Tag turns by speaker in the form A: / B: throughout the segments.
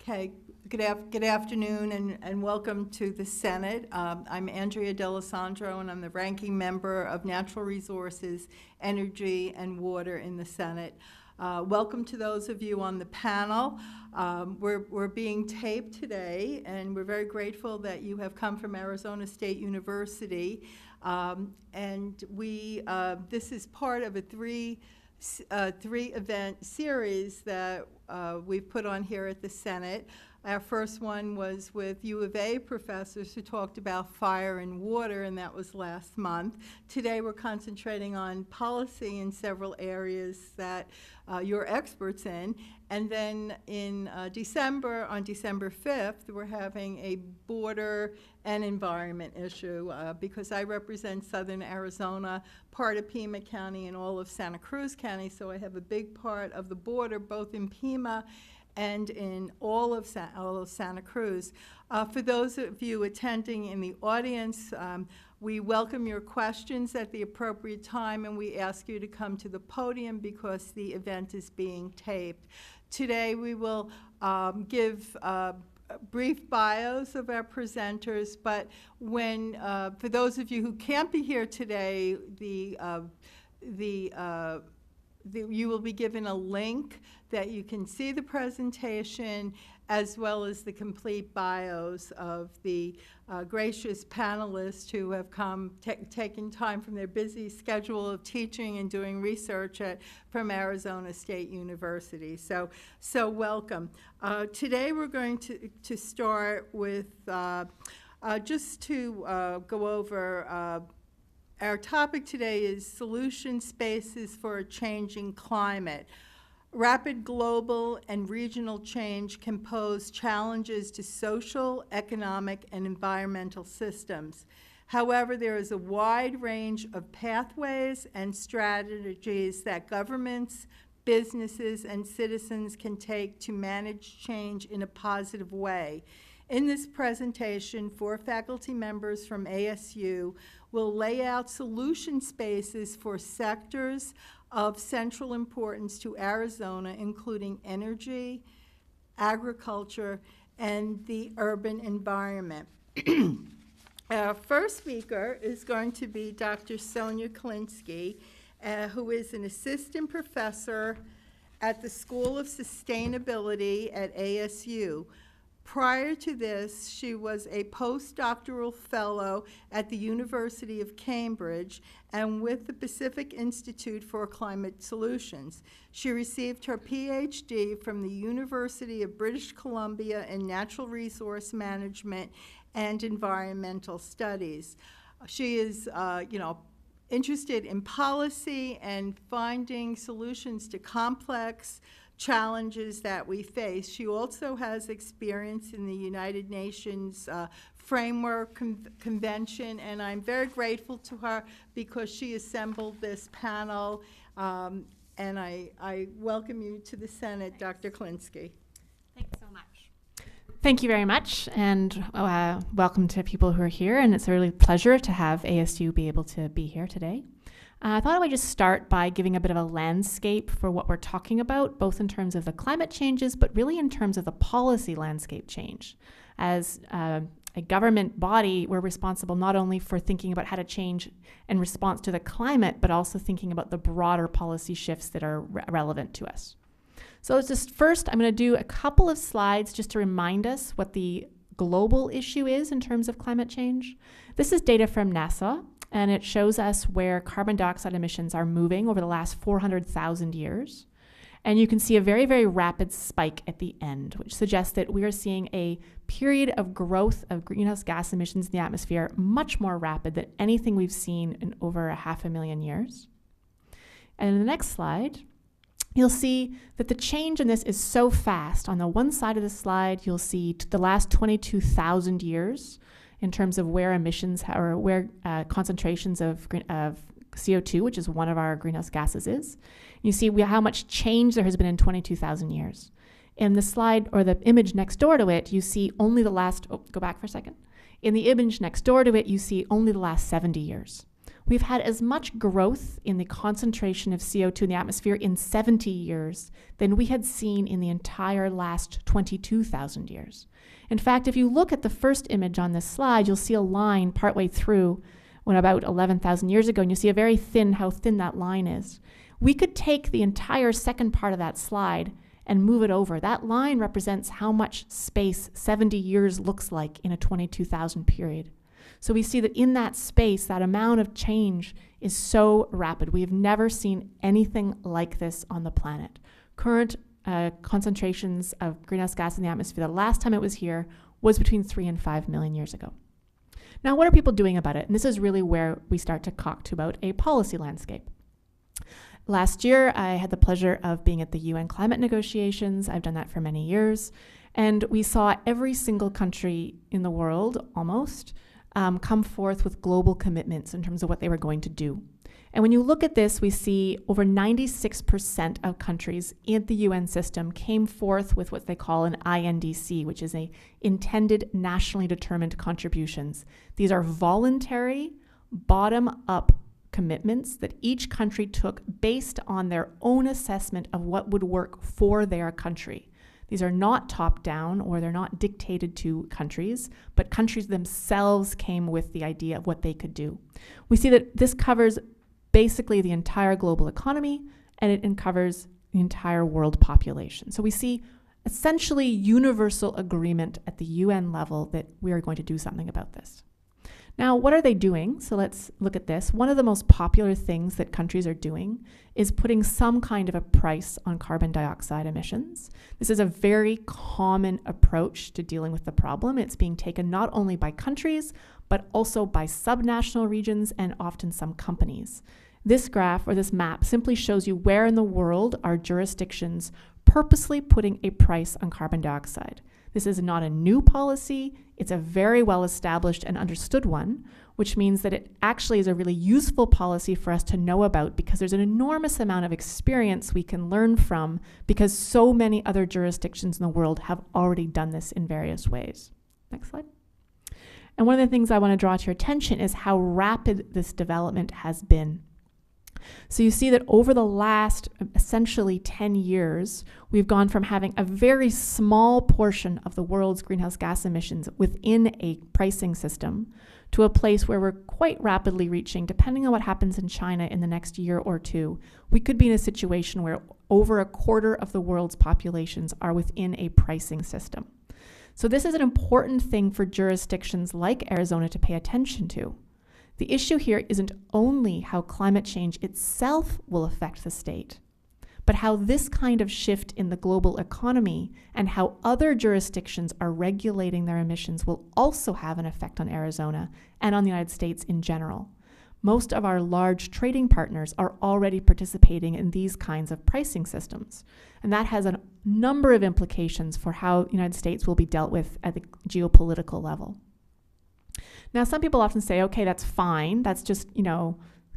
A: Okay, good afternoon and welcome to the Senate. I'm Andrea D'Alessandro and I'm the ranking member of Natural Resources, Energy, and Water in the Senate. Welcome to those of you on the panel. We're being taped today and we're very grateful that you have come from Arizona State University. And this is part of a three-event series that we've put on here at the Senate. Our first one was with U of A professors who talked about fire and water, and that was last month. Today we're concentrating on policy in several areas that you're experts in. And then in December, on December 5th, we're having a border and environment issue because I represent Southern Arizona, part of Pima County, and all of Santa Cruz County, so I have a big part of the border, both in Pima and in all of Santa Cruz. For those of you attending in the audience, we welcome your questions at the appropriate time, and we ask you to come to the podium because the event is being taped. Today we will give brief bios of our presenters, but when for those of you who can't be here today, you will be given a link that you can see the presentation as well as the complete bios of the gracious panelists who have come, taken time from their busy schedule of teaching and doing research from Arizona State University. So welcome. Today we're going to start with, just to go over, our topic today is solution spaces for a changing climate. Rapid global and regional change can pose challenges to social, economic, and environmental systems. However, there is a wide range of pathways and strategies that governments, businesses, and citizens can take to manage change in a positive way. In this presentation, 4 faculty members from ASU will lay out solution spaces for sectors of central importance to Arizona, including energy, agriculture, and the urban environment. Our first speaker is going to be Dr. Sonia Klinsky, who is an assistant professor at the School of Sustainability at ASU. Prior to this, she was a postdoctoral fellow at the University of Cambridge and with the Pacific Institute for Climate Solutions. She received her PhD from the University of British Columbia in Natural Resource Management and Environmental Studies. She is, interested in policy and finding solutions to complex challenges that we face. She also has experience in the United Nations Framework Convention, and I'm very grateful to her because she assembled this panel, and I welcome you to the Senate, Dr. Klinsky.
B: Thanks so much. Thank you very much, and welcome to people who are here, and it's a really pleasure to have ASU be able to be here today. I thought I would just start by giving a bit of a landscape for what we're talking about, both in terms of the climate changes, but really in terms of the policy landscape change. As a government body, we're responsible not only for thinking about how to change in response to the climate, but also thinking about the broader policy shifts that are relevant to us. So let's just first, I'm going to do a couple of slides just to remind us what the global issue is in terms of climate change. This is data from NASA, and it shows us where carbon dioxide emissions are moving over the last 400,000 years. And you can see a very, very rapid spike at the end, which suggests that we are seeing a period of growth of greenhouse gas emissions in the atmosphere much more rapid than anything we've seen in over 500,000 years. And in the next slide, you'll see that the change in this is so fast. On the one side of the slide, you'll see the last 22,000 years in terms of where emissions or where concentrations of CO2, which is one of our greenhouse gases, is. You see how much change there has been in 22,000 years. In the slide or the image next door to it, you see only the last, go back for a second. In the image next door to it, you see only the last 70 years, we've had as much growth in the concentration of CO2 in the atmosphere in 70 years than we had seen in the entire last 22,000 years. In fact, if you look at the first image on this slide, you'll see a line partway through when about 11,000 years ago, and you see how thin that line is. We could take the entire second part of that slide and move it over. That line represents how much space 70 years looks like in a 22,000 period. So we see that in that space, that amount of change is so rapid. We have never seen anything like this on the planet. Current concentrations of greenhouse gas in the atmosphere, the last time it was here was between 3 and 5 million years ago. Now, what are people doing about it? And this is really where we start to talk about a policy landscape. Last year, I had the pleasure of being at the UN climate negotiations. I've done that for many years. And we saw every single country in the world, almost, come forth with global commitments in terms of what they were going to do. And when you look at this, we see over 96% of countries in the UN system came forth with what they call an INDC, which is a intended nationally determined contributions. These are voluntary, bottom-up commitments that each country took based on their own assessment of what would work for their country. These are not top-down, or they're not dictated to countries, but countries themselves came with the idea of what they could do. We see that this covers basically the entire global economy, and it covers the entire world population. So we see essentially universal agreement at the UN level that we are going to do something about this. Now, what are they doing? So let's look at this. One of the most popular things that countries are doing is putting some kind of a price on carbon dioxide emissions. This is a very common approach to dealing with the problem. It's being taken not only by countries, but also by subnational regions and often some companies. This graph or this map simply shows you where in the world are jurisdictions purposely putting a price on carbon dioxide. This is not a new policy. It's a very well-established and understood one, which means that it actually is a really useful policy for us to know about because there's an enormous amount of experience we can learn from because so many other jurisdictions in the world have already done this in various ways. Next slide. And one of the things I want to draw to your attention is how rapid this development has been. So you see that over the last essentially 10 years, we've gone from having a very small portion of the world's greenhouse gas emissions within a pricing system to a place where we're quite rapidly reaching, depending on what happens in China in the next year or two, we could be in a situation where over a quarter of the world's populations are within a pricing system. So this is an important thing for jurisdictions like Arizona to pay attention to. The issue here isn't only how climate change itself will affect the state, but how this kind of shift in the global economy and how other jurisdictions are regulating their emissions will also have an effect on Arizona and on the United States in general. Most of our large trading partners are already participating in these kinds of pricing systems, and that has a number of implications for how the United States will be dealt with at the geopolitical level. Now, some people often say, okay, that's fine. That's just,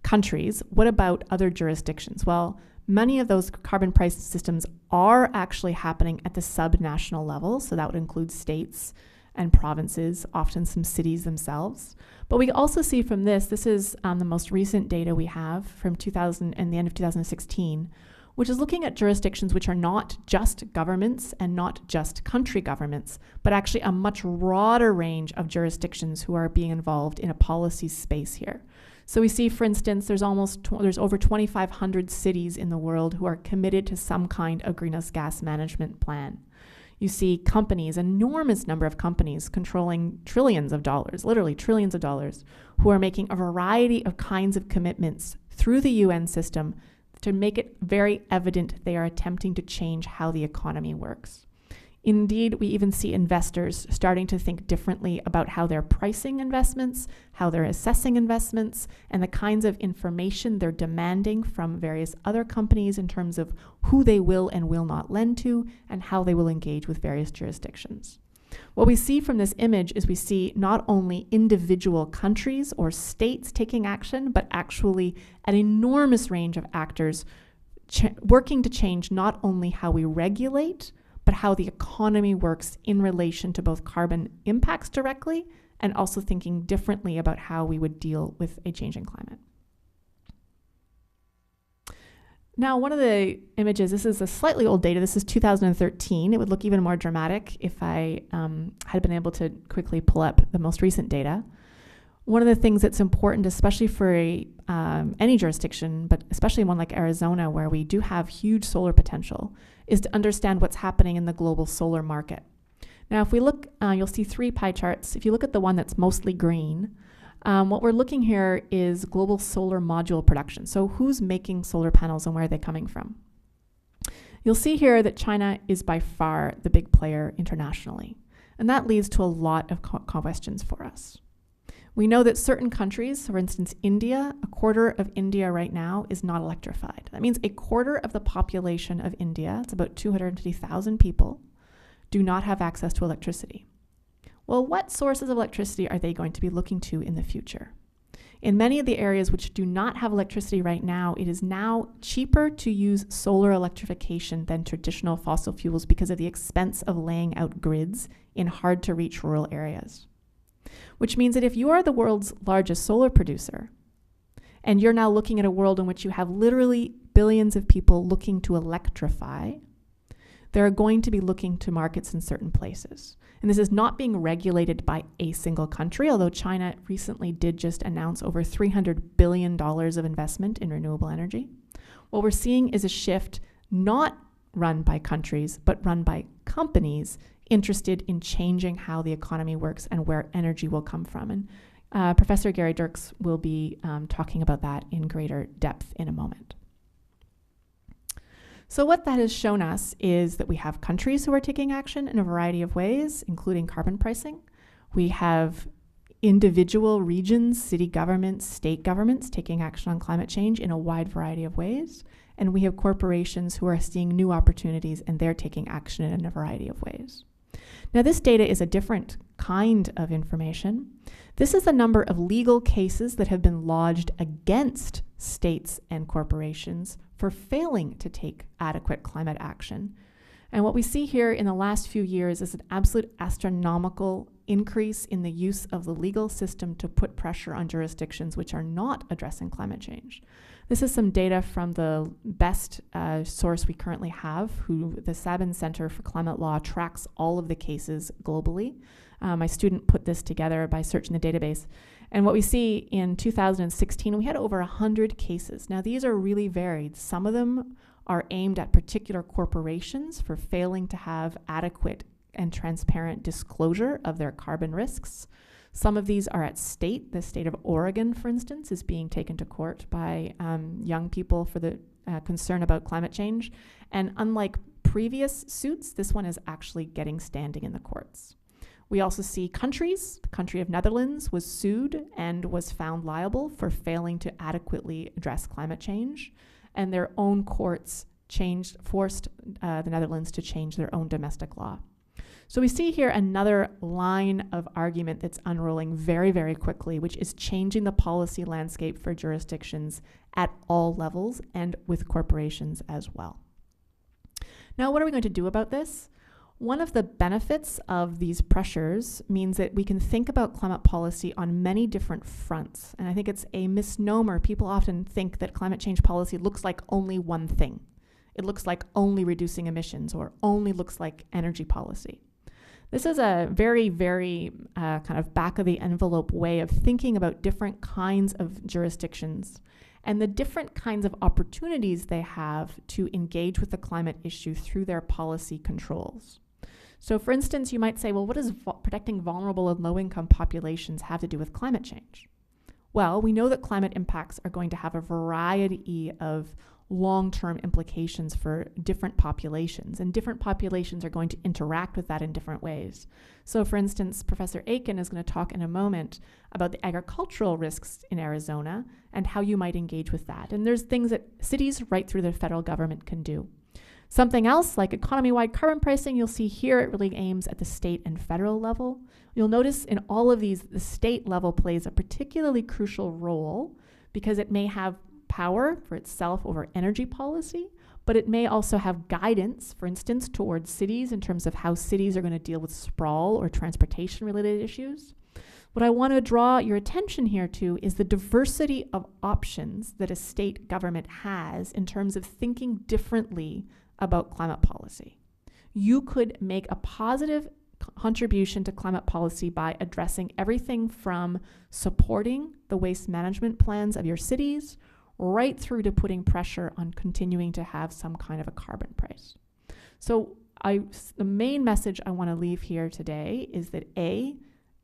B: countries. What about other jurisdictions? Well, many of those carbon price systems are actually happening at the subnational level. So that would include states and provinces, often some cities themselves. But we also see from this is the most recent data we have from 2000 and the end of 2016, which is looking at jurisdictions which are not just governments and not just country governments, but actually a much broader range of jurisdictions who are being involved in a policy space here. So we see, for instance, there's over 2,500 cities in the world who are committed to some kind of greenhouse gas management plan. You see companies, an enormous number of companies controlling trillions of dollars, literally trillions of dollars, who are making a variety of kinds of commitments through the UN system to make it very evident they are attempting to change how the economy works. Indeed, we even see investors starting to think differently about how they're pricing investments, how they're assessing investments, and the kinds of information they're demanding from various other companies in terms of who they will and will not lend to and how they will engage with various jurisdictions. What we see from this image is we see not only individual countries or states taking action, but actually an enormous range of actors working to change not only how we regulate, but how the economy works in relation to both carbon impacts directly and also thinking differently about how we would deal with a changing climate. Now, one of the images, this is a slightly old data. This is 2013. It would look even more dramatic if I had been able to quickly pull up the most recent data. One of the things that's important, especially for any jurisdiction, but especially one like Arizona, where we do have huge solar potential, is to understand what's happening in the global solar market. Now, if we look, you'll see 3 pie charts. If you look at the one that's mostly green, what we're looking here is global solar module production. So who's making solar panels and where are they coming from? You'll see here that China is by far the big player internationally. And that leads to a lot of questions for us. We know that certain countries, for instance, India, a quarter of India right now is not electrified. That means a quarter of the population of India, it's about 250,000 people, do not have access to electricity. Well, what sources of electricity are they going to be looking to in the future? In many of the areas which do not have electricity right now, it is now cheaper to use solar electrification than traditional fossil fuels because of the expense of laying out grids in hard-to-reach rural areas. Which means that if you are the world's largest solar producer, and you're now looking at a world in which you have literally billions of people looking to electrify, they're going to be looking to markets in certain places. And this is not being regulated by a single country, although China recently did just announce over $300 billion of investment in renewable energy. What we're seeing is a shift not run by countries, but run by companies interested in changing how the economy works and where energy will come from. And Professor Gary Dirks will be talking about that in greater depth in a moment. So what that has shown us is that we have countries who are taking action in a variety of ways, including carbon pricing. We have individual regions, city governments, state governments taking action on climate change in a wide variety of ways. And we have corporations who are seeing new opportunities and they're taking action in a variety of ways. Now, this data is a different kind of information. This is the number of legal cases that have been lodged against states and corporations for failing to take adequate climate action. And what we see here in the last few years is an absolute astronomical increase in the use of the legal system to put pressure on jurisdictions which are not addressing climate change. This is some data from the best source we currently have, who the Sabin Center for Climate Law tracks all of the cases globally. My student put this together by searching the database. And what we see in 2016, we had over 100 cases. Now, these are really varied. Some of them are aimed at particular corporations for failing to have adequate and transparent disclosure of their carbon risks. Some of these are at state. The state of Oregon, for instance, is being taken to court by young people for the concern about climate change. And unlike previous suits, this one is actually getting standing in the courts. We also see countries. The country of Netherlands was sued and was found liable for failing to adequately address climate change. And their own courts forced the Netherlands to change their own domestic law. So we see here another line of argument that's unrolling very, very quickly, which is changing the policy landscape for jurisdictions at all levels and with corporations as well. Now, what are we going to do about this? One of the benefits of these pressures means that we can think about climate policy on many different fronts. And I think it's a misnomer. People often think that climate change policy looks like only one thing. It looks like only reducing emissions or only looks like energy policy. This is a very, very kind of back of the envelope way of thinking about different kinds of jurisdictions and the different kinds of opportunities they have to engage with the climate issue through their policy controls. So for instance, you might say, well, what does protecting vulnerable and low-income populations have to do with climate change? Well, we know that climate impacts are going to have a variety of long-term implications for different populations, and different populations are going to interact with that in different ways. So for instance, Professor Aiken is going to talk in a moment about the agricultural risks in Arizona and how you might engage with that. And there's things that cities right through the federal government can do. Something else like economy-wide carbon pricing, you'll see here it really aims at the state and federal level. You'll notice in all of these, the state level plays a particularly crucial role because it may have power for itself over energy policy, but it may also have guidance, for instance, towards cities in terms of how cities are going to deal with sprawl or transportation-related issues. What I want to draw your attention here to is the diversity of options that a state government has in terms of thinking differently about climate policy. You could make a positive contribution to climate policy by addressing everything from supporting the waste management plans of your cities right through to putting pressure on continuing to have some kind of a carbon price. So the main message I want to leave here today is that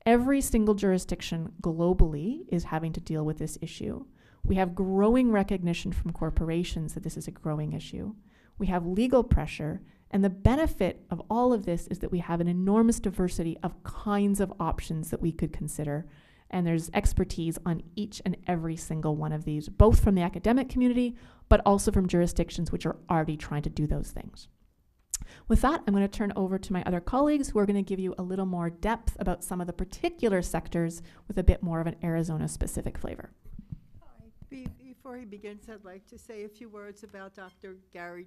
B: every single jurisdiction globally is having to deal with this issue. We have growing recognition from corporations that this is a growing issue. We have legal pressure, and the benefit of all of this is that we have an enormous diversity of kinds of options that we could consider, and there's expertise on each and every single one of these, both from the academic community, but also from jurisdictions which are already trying to do those things. With that, I'm going to turn over to my other colleagues who are going to give you a little more depth about some of the particular sectors with a bit more of an Arizona-specific flavor.
A: Before he begins, I'd like to say a few words about Dr. Gary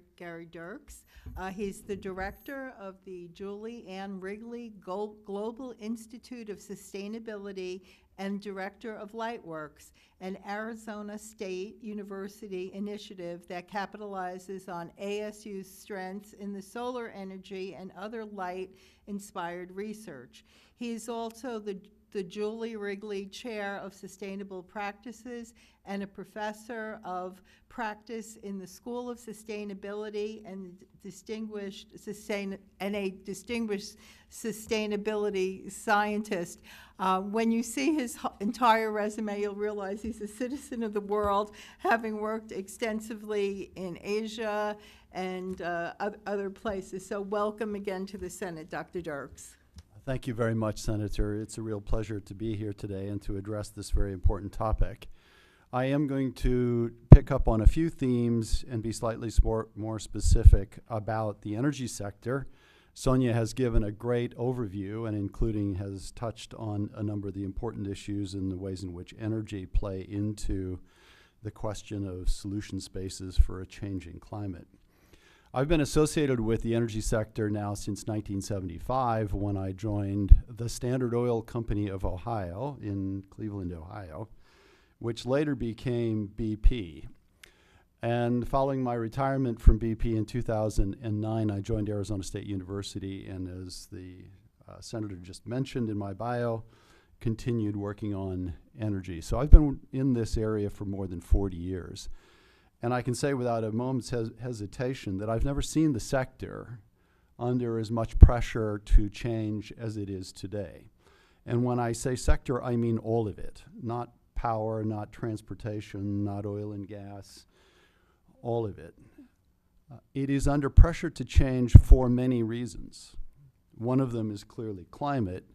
A: Dirks. He's the director of the Julie Ann Wrigley Global Institute of Sustainability and director of Lightworks, an Arizona State University initiative that capitalizes on ASU's strengths in the solar energy and other light-inspired research. He is also the Julie Wrigley Chair of Sustainable Practices and a professor of practice in the School of Sustainability and a distinguished sustainability scientist. When you see his entire resume, you'll realize he's a citizen of the world, having worked extensively in Asia and other places. So welcome again to the Senate, Dr. Dirks.
C: Thank you very much, Senator. It's a real pleasure to be here today and to address this very important topic. I am going to pick up on a few themes and be slightly more specific about the energy sector. Sonia has given a great overview and has touched on a number of the important issues and the ways in which energy play into the question of solution spaces for a changing climate. I've been associated with the energy sector now since 1975 when I joined the Standard Oil Company of Ohio in Cleveland, Ohio, which later became BP. And following my retirement from BP in 2009, I joined Arizona State University, and as the Senator just mentioned in my bio, continued working on energy. So I've been in this area for more than 40 years. And I can say without a moment's hesitation that I've never seen the sector under as much pressure to change as it is today. And when I say sector, I mean all of it, not power, not transportation, not oil and gas, all of it. It is under pressure to change for many reasons. One of them is clearly climate,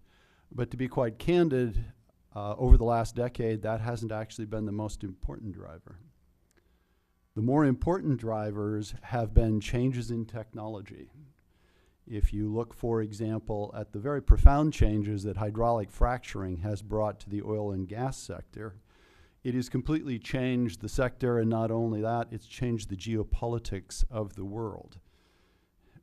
C: but to be quite candid, over the last decade, that hasn't actually been the most important driver. The more important drivers have been changes in technology. If you look, for example, at the very profound changes that hydraulic fracturing has brought to the oil and gas sector, it has completely changed the sector, and not only that, it's changed the geopolitics of the world.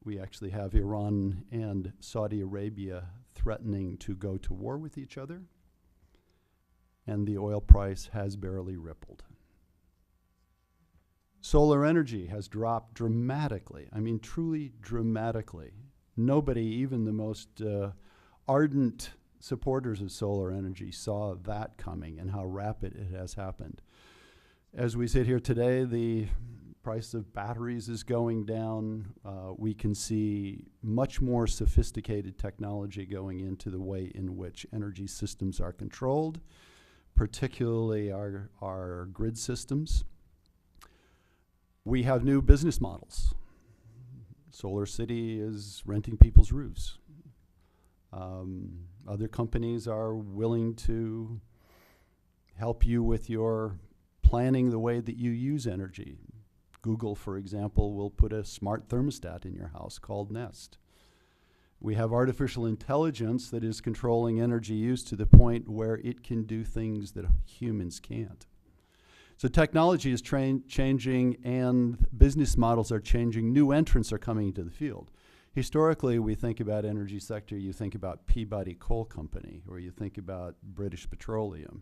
C: We actually have Iran and Saudi Arabia threatening to go to war with each other, and the oil price has barely rippled. Solar energy has dropped dramatically. I mean, truly dramatically. Nobody, even the most ardent supporters of solar energy, saw that coming and how rapid it has happened. As we sit here today, the price of batteries is going down. We can see much more sophisticated technology going into the way in which energy systems are controlled, particularly our grid systems. We have new business models. Solar City is renting people's roofs. Other companies are willing to help you with your planning the way that you use energy. Google, for example, will put a smart thermostat in your house called Nest. We have artificial intelligence that is controlling energy use to the point where it can do things that humans can't. So technology is changing and business models are changing. New entrants are coming into the field. Historically, we think about energy sector, you think about Peabody Coal Company, or you think about British Petroleum,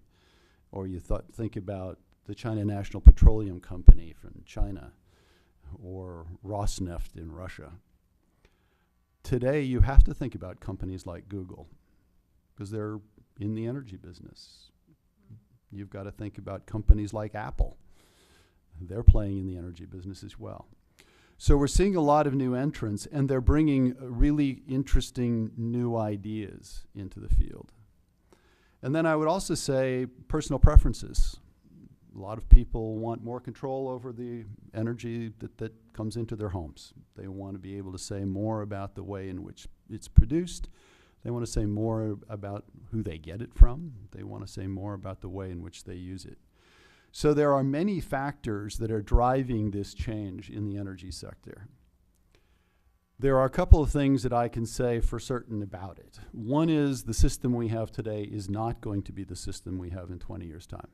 C: or you think about the China National Petroleum Company from China, or Rosneft in Russia. Today, you have to think about companies like Google, because they're in the energy business. You've got to think about companies like Apple. They're playing in the energy business as well. So we're seeing a lot of new entrants, and they're bringing really interesting new ideas into the field. And then I would also say personal preferences. A lot of people want more control over the energy that comes into their homes. They want to be able to say more about the way in which it's produced. They want to say more about who they get it from. They want to say more about the way in which they use it. So there are many factors that are driving this change in the energy sector. There are a couple of things that I can say for certain about it. One is the system we have today is not going to be the system we have in 20 years' time.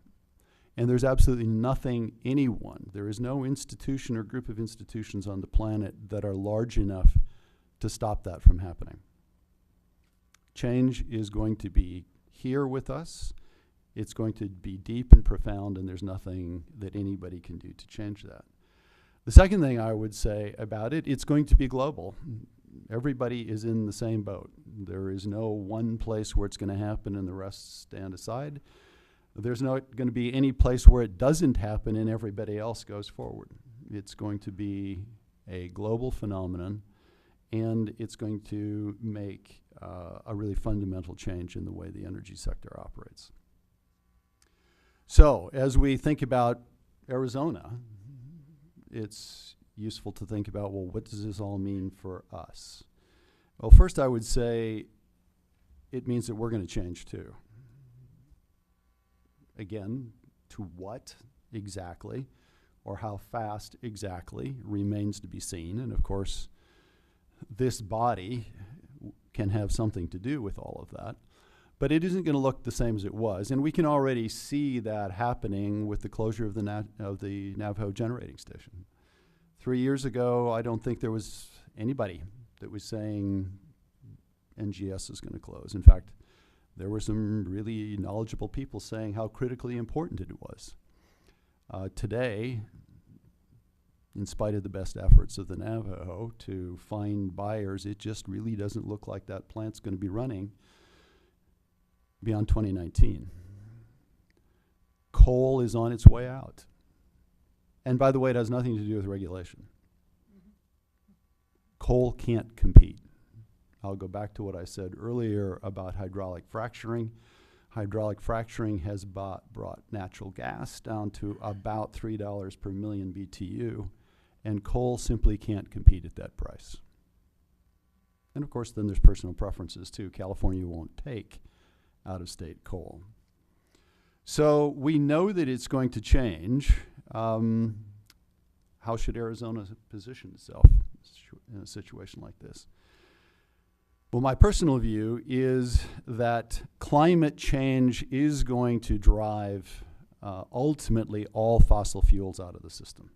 C: And there's absolutely nothing, there is no institution or group of institutions on the planet that are large enough to stop that from happening. Change is going to be here with us. It's going to be deep and profound, and there's nothing that anybody can do to change that. The second thing I would say about it, it's going to be global. Everybody is in the same boat. There is no one place where it's going to happen and the rest stand aside. There's not going to be any place where it doesn't happen and everybody else goes forward. It's going to be a global phenomenon, and it's going to make a really fundamental change in the way the energy sector operates. So as we think about Arizona, it's useful to think about, well, what does this all mean for us? Well, first I would say it means that we're going to change too. Again, to what exactly or how fast exactly remains to be seen. And of course, this body can have something to do with all of that. But it isn't going to look the same as it was. And we can already see that happening with the closure of the Navajo generating station. 3 years ago, I don't think there was anybody that was saying NGS is going to close. In fact, there were some really knowledgeable people saying how critically important it was. Today, in spite of the best efforts of the Navajo to find buyers, it just really doesn't look like that plant's going to be running beyond 2019. Coal is on its way out. And by the way, it has nothing to do with regulation. Coal can't compete. I'll go back to what I said earlier about hydraulic fracturing. Hydraulic fracturing has brought natural gas down to about $3 per million BTU, and coal simply can't compete at that price. And of course, then there's personal preferences too. California won't take out-of-state coal. So we know that it's going to change. How should Arizona position itself in a situation like this? Well, my personal view is that climate change is going to drive ultimately all fossil fuels out of the system.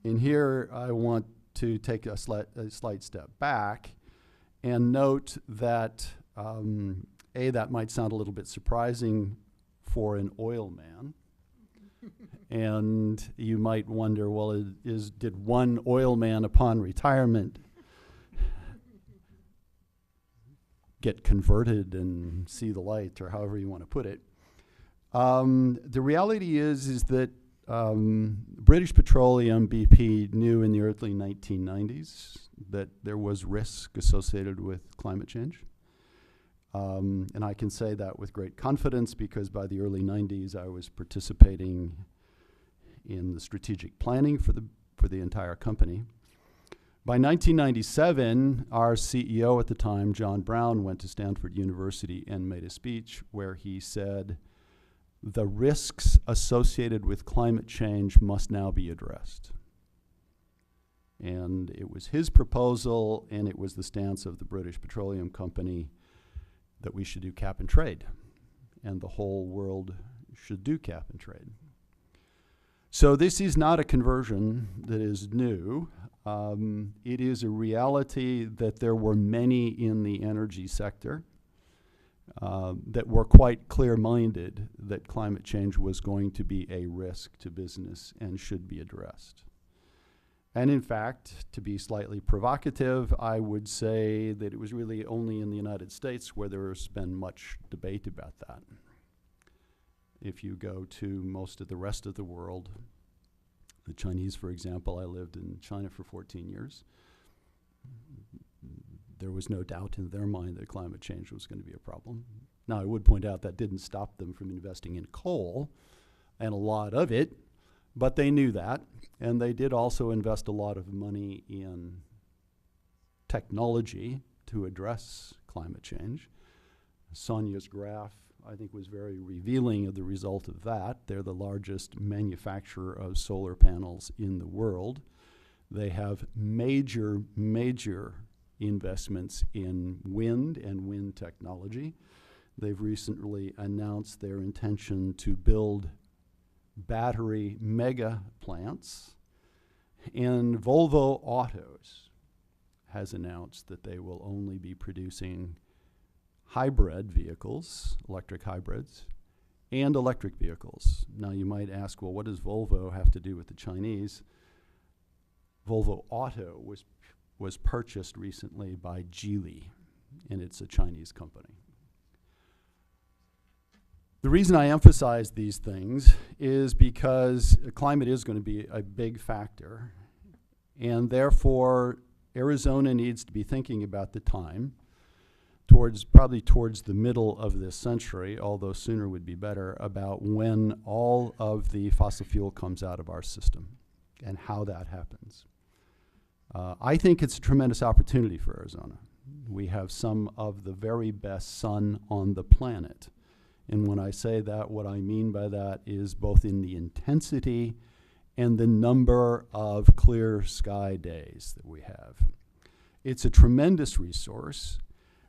C: And here I want to take a slight step back and note that that might sound a little bit surprising for an oil man. And you might wonder, well, did one oil man upon retirement get converted and see the light, or however you want to put it? The reality is that British Petroleum, BP, knew in the early 1990s that there was risk associated with climate change. And I can say that with great confidence because by the early 90s I was participating in the strategic planning for the entire company. By 1997, our CEO at the time, John Brown, went to Stanford University and made a speech where he said, the risks associated with climate change must now be addressed. And it was his proposal, and it was the stance of the British Petroleum Company that we should do cap and trade, and the whole world should do cap and trade. So this is not a conversion that is new. It is a reality that there were many in the energy sector that were quite clear-minded that climate change was going to be a risk to business and should be addressed. And in fact, to be slightly provocative, I would say that it was really only in the United States where there's been much debate about that. If you go to most of the rest of the world, the Chinese, for example, I lived in China for 14 years. There was no doubt in their mind that climate change was going to be a problem. Now, I would point out that didn't stop them from investing in coal, and a lot of it, but they knew that, and they did also invest a lot of money in technology to address climate change. Sonia's graph, I think, was very revealing of the result of that. They're the largest manufacturer of solar panels in the world. They have major investments in wind and wind technology. They've recently announced their intention to build battery mega plants. And Volvo Autos has announced that they will only be producing hybrid vehicles, electric hybrids, and electric vehicles. Now you might ask, well, what does Volvo have to do with the Chinese? Volvo Auto was purchased recently by Geely, and it's a Chinese company. The reason I emphasize these things is because climate is going to be a big factor, and therefore Arizona needs to be thinking about the time probably towards the middle of this century, although sooner would be better, about when all of the fossil fuel comes out of our system and how that happens. I think it's a tremendous opportunity for Arizona. We have some of the very best sun on the planet. And when I say that, what I mean by that is both in the intensity and the number of clear sky days that we have. It's a tremendous resource.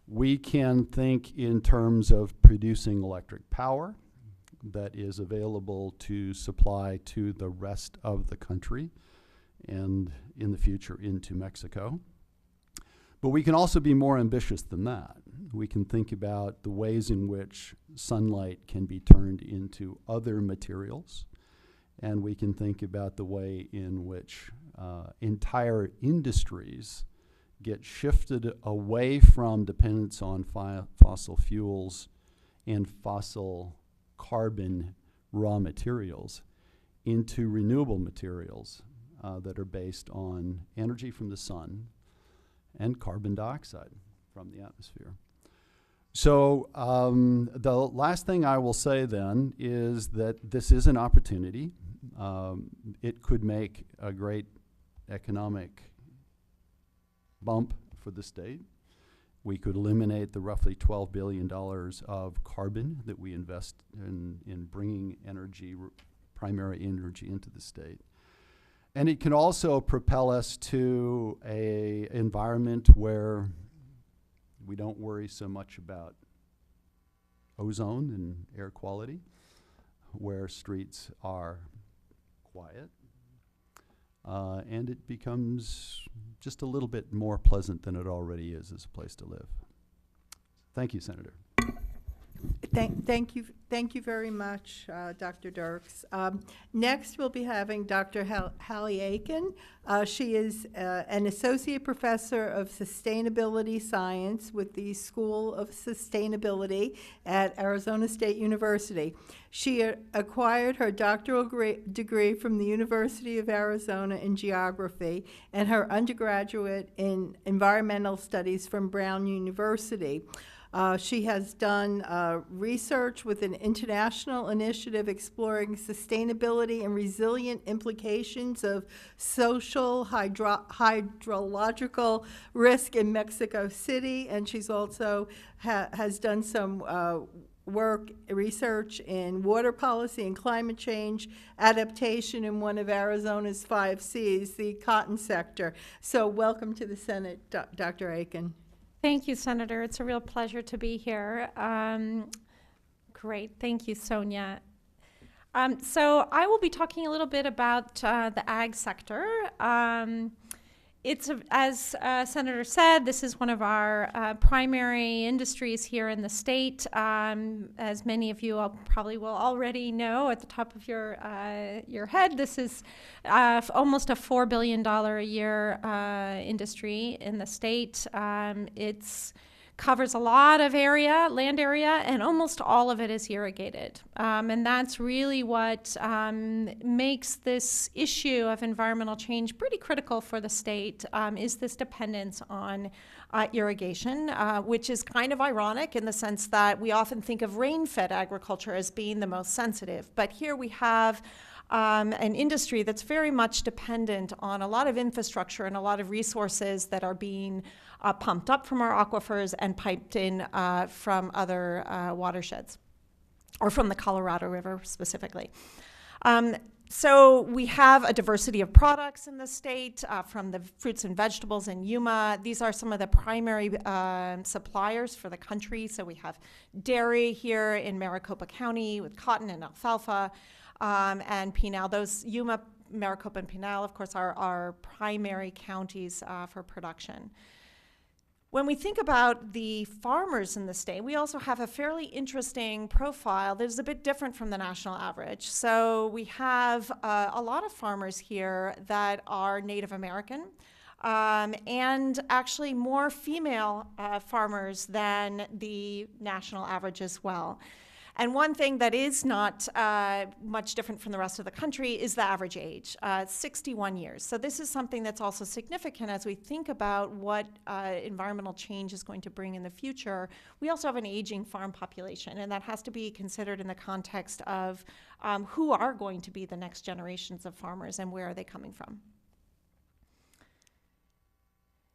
C: We can think in terms of producing electric power that is available to supply to the rest of the country and in the future into Mexico. But we can also be more ambitious than that. We can think about the ways in which sunlight can be turned into other materials, and we can think about the way in which entire industries get shifted away from dependence on fossil fuels and fossil carbon raw materials into renewable materials that are based on energy from the sun and carbon dioxide from the atmosphere. So the last thing I will say then is that this is an opportunity. It could make a great economic bump for the state. We could eliminate the roughly $12 billion of carbon that we invest in bringing energy, primary energy into the state. And it can also propel us to an environment where we don't worry so much about ozone and air quality, where streets are quiet, and it becomes just a little bit more pleasant than it already is as a place to live. Thank you, Senator.
A: Thank you very much, Dr. Dirks. Next, we'll be having Dr. Hallie Aiken. She is an associate professor of sustainability science with the School of Sustainability at Arizona State University. She acquired her doctoral degree from the University of Arizona in geography and her undergraduate in environmental studies from Brown University. She has done research with an international initiative exploring sustainability and resilient implications of social hydrological risk in Mexico City, and she's also has done some research in water policy and climate change, adaptation in one of Arizona's 5 Cs, the cotton sector. So welcome to the Senate, Dr. Aiken.
D: Thank you, Senator. It's a real pleasure to be here. Great. Thank you, Sonia. So I will be talking a little bit about the ag sector. As Senator said, this is one of our primary industries here in the state. As many of you probably will already know at the top of your head, this is almost a $4 billion a year industry in the state. It's covers a lot of land area, and almost all of it is irrigated. And that's really what makes this issue of environmental change pretty critical for the state, is this dependence on irrigation, which is kind of ironic in the sense that we often think of rain-fed agriculture as being the most sensitive. But here we have an industry that's very much dependent on a lot of infrastructure and a lot of resources that are being pumped up from our aquifers and piped in from other watersheds, or from the Colorado River specifically. So we have a diversity of products in the state, from the fruits and vegetables in Yuma. These are some of the primary suppliers for the country. So we have dairy here in Maricopa County with cotton and alfalfa, and Pinal. Those Yuma, Maricopa, and Pinal, of course, are our primary counties for production. When we think about the farmers in the state, we also have a fairly interesting profile that is a bit different from the national average. So we have a lot of farmers here that are Native American, and actually more female farmers than the national average as well. And one thing that is not much different from the rest of the country is the average age, 61 years. So this is something that's also significant as we think about what environmental change is going to bring in the future. We also have an aging farm population, and that has to be considered in the context of who are going to be the next generations of farmers and where are they coming from.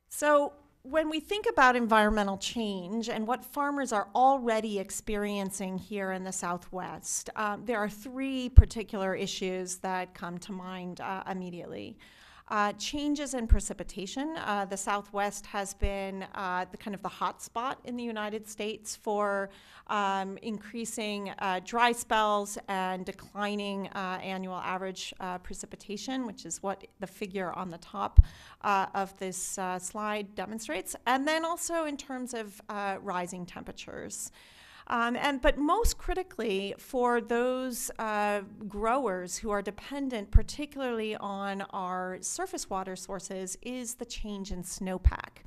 D: So when we think about environmental change and what farmers are already experiencing here in the Southwest, there are three particular issues that come to mind immediately. Changes in precipitation. The Southwest has been the hot spot in the United States for increasing dry spells and declining annual average precipitation, which is what the figure on the top of this slide demonstrates. And then also in terms of rising temperatures. But most critically, for those growers who are dependent particularly on our surface water sources, is the change in snowpack.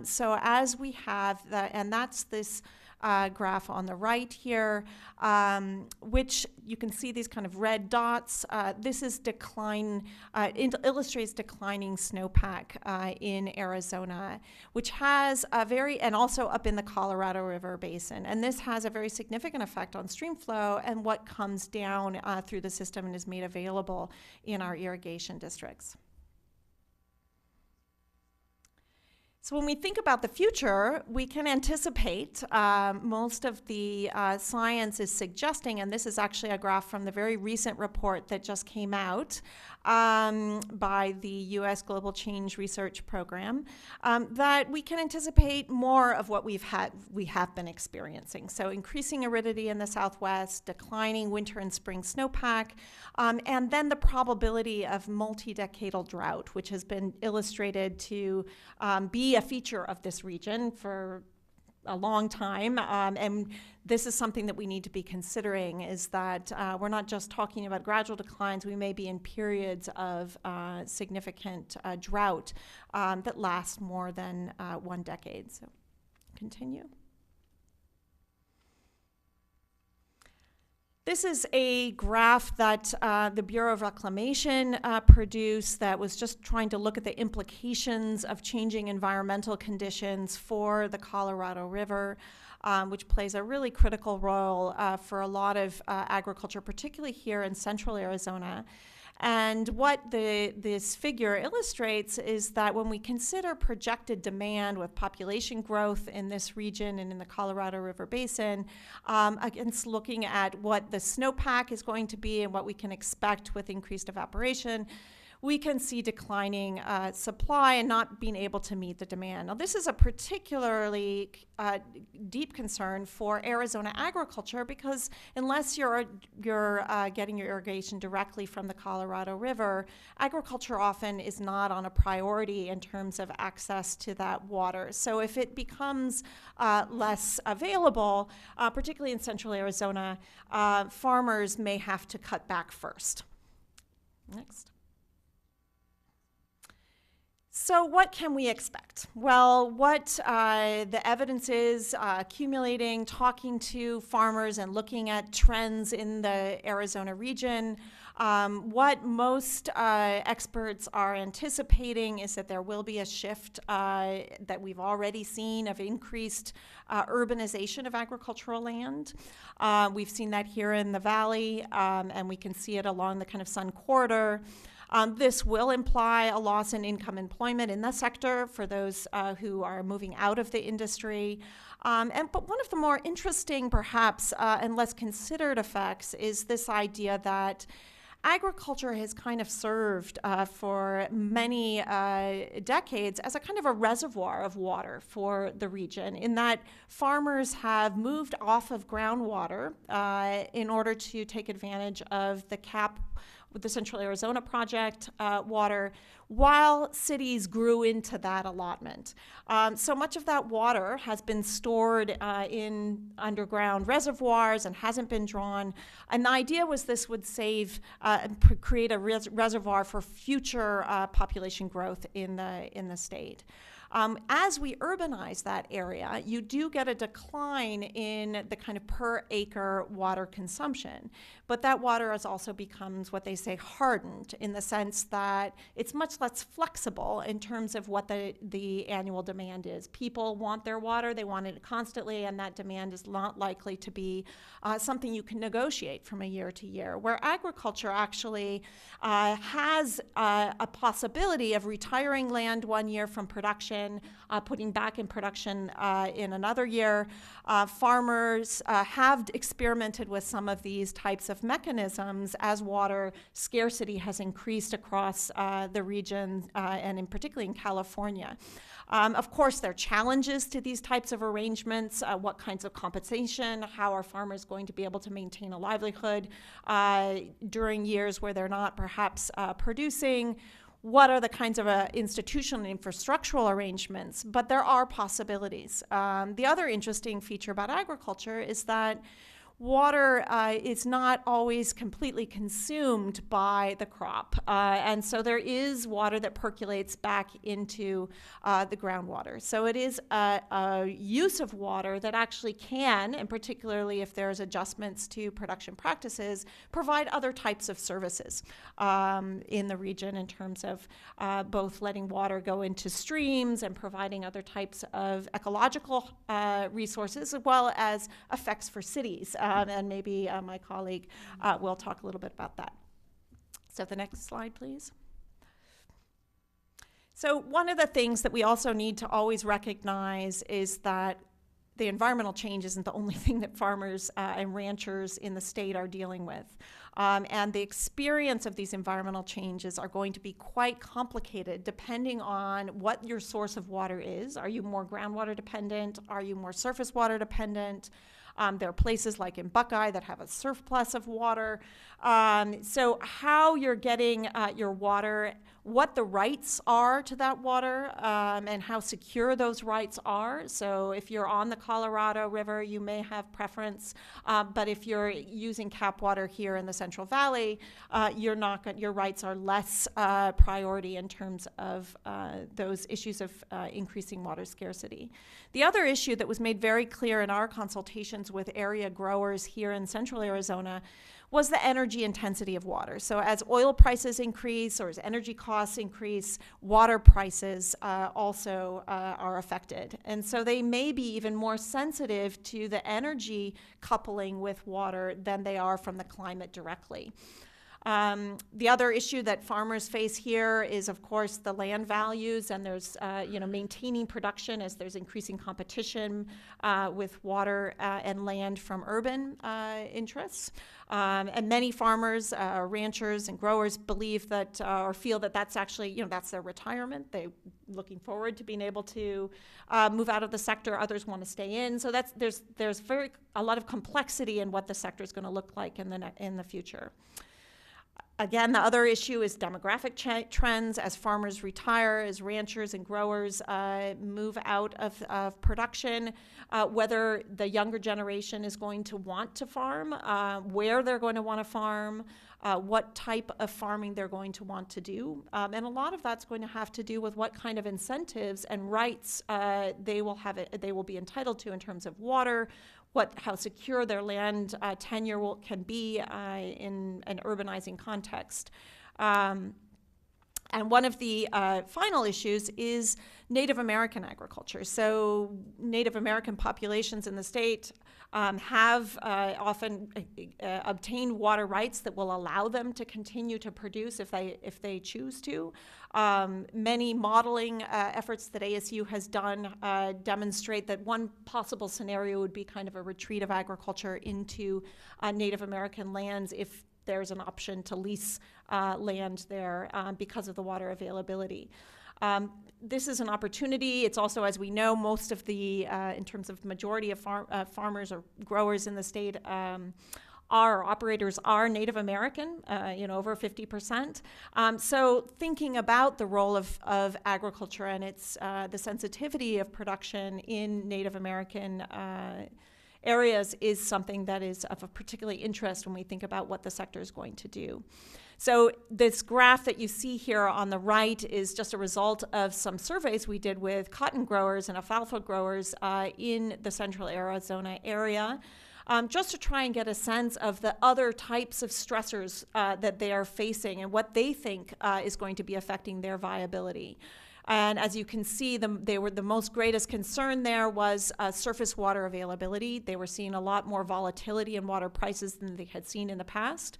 D: So as we have and that's this graph on the right here, which you can see these kind of red dots. This is illustrates declining snowpack in Arizona, which has and also up in the Colorado River Basin. And this has a very significant effect on stream flow and what comes down through the system and is made available in our irrigation districts. So when we think about the future, we can anticipate most of the science is suggesting, and this is actually a graph from the very recent report that just came out by the U.S. Global Change Research Program, that we can anticipate more of what we have been experiencing. So increasing aridity in the Southwest, declining winter and spring snowpack, and then the probability of multi-decadal drought, which has been illustrated to be a feature of this region for a long time, and this is something that we need to be considering, is that we're not just talking about gradual declines. We may be in periods of significant drought that last more than 1 decade. So continue. This is a graph that the Bureau of Reclamation produced that was just trying to look at the implications of changing environmental conditions for the Colorado River, which plays a really critical role for a lot of agriculture, particularly here in central Arizona. And what this figure illustrates is that when we consider projected demand with population growth in this region and in the Colorado River Basin, against looking at what the snowpack is going to be and what we can expect with increased evaporation,
E: we can see declining supply and not being able to meet the demand. Now, this is a particularly deep concern for Arizona agriculture, because unless you're getting your irrigation directly from the Colorado River, agriculture often is not on a priority in terms of access to that water. So if it becomes less available, particularly in central Arizona, farmers may have to cut back first. Next. So what can we expect? Well, what the evidence is accumulating, talking to farmers and looking at trends in the Arizona region, what most experts are anticipating is that there will be a shift that we've already seen of increased urbanization of agricultural land. We've seen that here in the valley, and we can see it along the kind of Sun Corridor. This will imply a loss in income employment in the sector for those who are moving out of the industry. But one of the more interesting, perhaps, and less considered effects is this idea that agriculture has kind of served for many decades as a kind of a reservoir of water for the region, in that farmers have moved off of groundwater in order to take advantage of the CAP, with the Central Arizona Project water, while cities grew into that allotment. So much of that water has been stored in underground reservoirs and hasn't been drawn. And the idea was this would save and create a reservoir for future population growth in the state. As we urbanize that area, you do get a decline in the kind of per acre water consumption. But that water also becomes what they say hardened, in the sense that it's much less flexible in terms of what the annual demand is. People want their water, they want it constantly, and that demand is not likely to be something you can negotiate from a year to year. Where agriculture actually has a possibility of retiring land one year from production, putting back in production in another year. Farmers have experimented with some of these types of mechanisms as water scarcity has increased across the region, and particularly in California. Of course, there are challenges to these types of arrangements. What kinds of compensation? How are farmers going to be able to maintain a livelihood during years where they're not perhaps producing? What are the kinds of institutional and infrastructural arrangements? But there are possibilities. The other interesting feature about agriculture is that water is not always completely consumed by the crop. And so there is water that percolates back into the groundwater. So it is a use of water that actually can, and particularly if there's adjustments to production practices, provide other types of services in the region in terms of both letting water go into streams and providing other types of ecological resources, as well as effects for cities. And maybe my colleague will talk a little bit about that. So the next slide, please. So one of the things that we also need to always recognize is that the environmental change isn't the only thing that farmers and ranchers in the state are dealing with. And the experience of these environmental changes are going to be quite complicated depending on what your source of water is. Are you more groundwater dependent? Are you more surface water dependent? There are places like in Buckeye that have a surplus of water. So how you're getting your water, what the rights are to that water, and how secure those rights are. So if you're on the Colorado River, you may have preference, but if you're using CAP water here in the Central Valley, your rights are less priority in terms of those issues of increasing water scarcity. The other issue that was made very clear in our consultations with area growers here in Central Arizona was the energy intensity of water. So as oil prices increase or as energy costs increase, water prices also are affected. And so they may be even more sensitive to the energy coupling with water than they are from the climate directly. The other issue that farmers face here is, of course, the land values, and there's, maintaining production as there's increasing competition with water and land from urban interests. And many farmers, ranchers, and growers believe that, or feel that that's actually, that's their retirement. They're looking forward to being able to move out of the sector. Others want to stay in. So there's a lot of complexity in what the sector is going to look like in the future. Again, the other issue is demographic trends. As farmers retire, as ranchers and growers move out of production, whether the younger generation is going to want to farm, where they're going to want to farm, what type of farming they're going to want to do. And a lot of that's going to have to do with what kind of incentives and rights they will be entitled to in terms of water, how secure their land tenure can be in an urbanizing context. And one of the final issues is Native American agriculture. So Native American populations in the state have often obtained water rights that will allow them to continue to produce if they choose to. Many modeling efforts that ASU has done demonstrate that one possible scenario would be kind of a retreat of agriculture into Native American lands if there's an option to lease land there because of the water availability. This is an opportunity. It's also, as we know, most of the, in terms of majority of farmers or growers in the state operators are Native American, over 50%. So thinking about the role of agriculture and its the sensitivity of production in Native American areas is something that is of a particular interest when we think about what the sector is going to do. So this graph that you see here on the right is just a result of some surveys we did with cotton growers and alfalfa growers in the central Arizona area, just to try and get a sense of the other types of stressors that they are facing and what they think is going to be affecting their viability. And as you can see, the most greatest concern there was surface water availability. They were seeing a lot more volatility in water prices than they had seen in the past,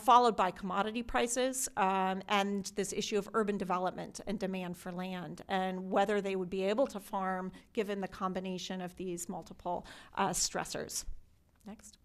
E: followed by commodity prices and this issue of urban development and demand for land, and whether they would be able to farm given the combination of these multiple stressors. Next.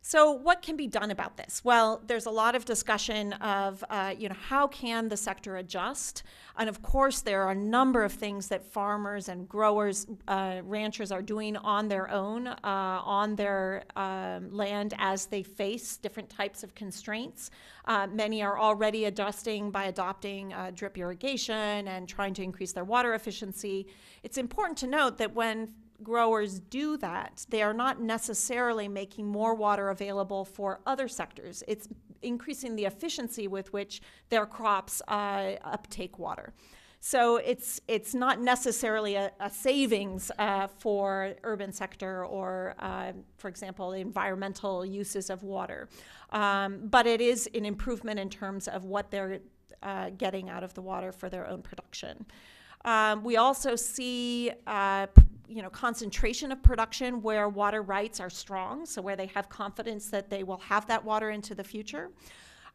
E: So what can be done about this? Well, there's a lot of discussion of, how can the sector adjust? And of course, there are a number of things that farmers and growers, ranchers are doing on their own, on their land as they face different types of constraints. Many are already adjusting by adopting drip irrigation and trying to increase their water efficiency. It's important to note that when growers do that, they are not necessarily making more water available for other sectors. It's increasing the efficiency with which their crops uptake water. So it's not necessarily a savings for urban sector or, for example, environmental uses of water. But it is an improvement in terms of what they're getting out of the water for their own production. We also see concentration of production where water rights are strong, so where they have confidence that they will have that water into the future.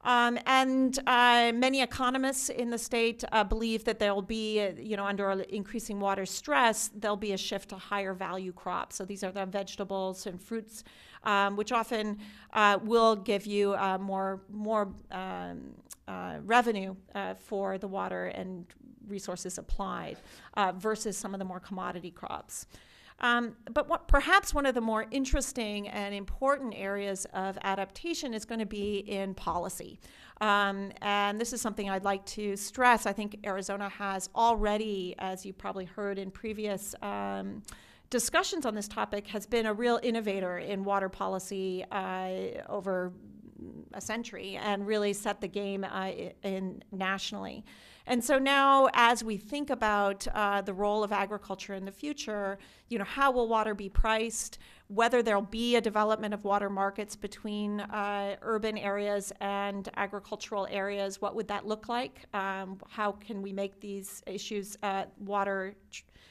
E: And many economists in the state believe that there will be, under increasing water stress, there'll be a shift to higher value crops. So these are the vegetables and fruits, which often will give you more revenue for the water and resources applied versus some of the more commodity crops. But perhaps one of the more interesting and important areas of adaptation is going to be in policy. And this is something I'd like to stress. I think Arizona has already, as you probably heard in previous discussions on this topic, has been a real innovator in water policy over a century and really set the game nationally. And so now, as we think about the role of agriculture in the future, how will water be priced? Whether there'll be a development of water markets between urban areas and agricultural areas, what would that look like? How can we make these issues, water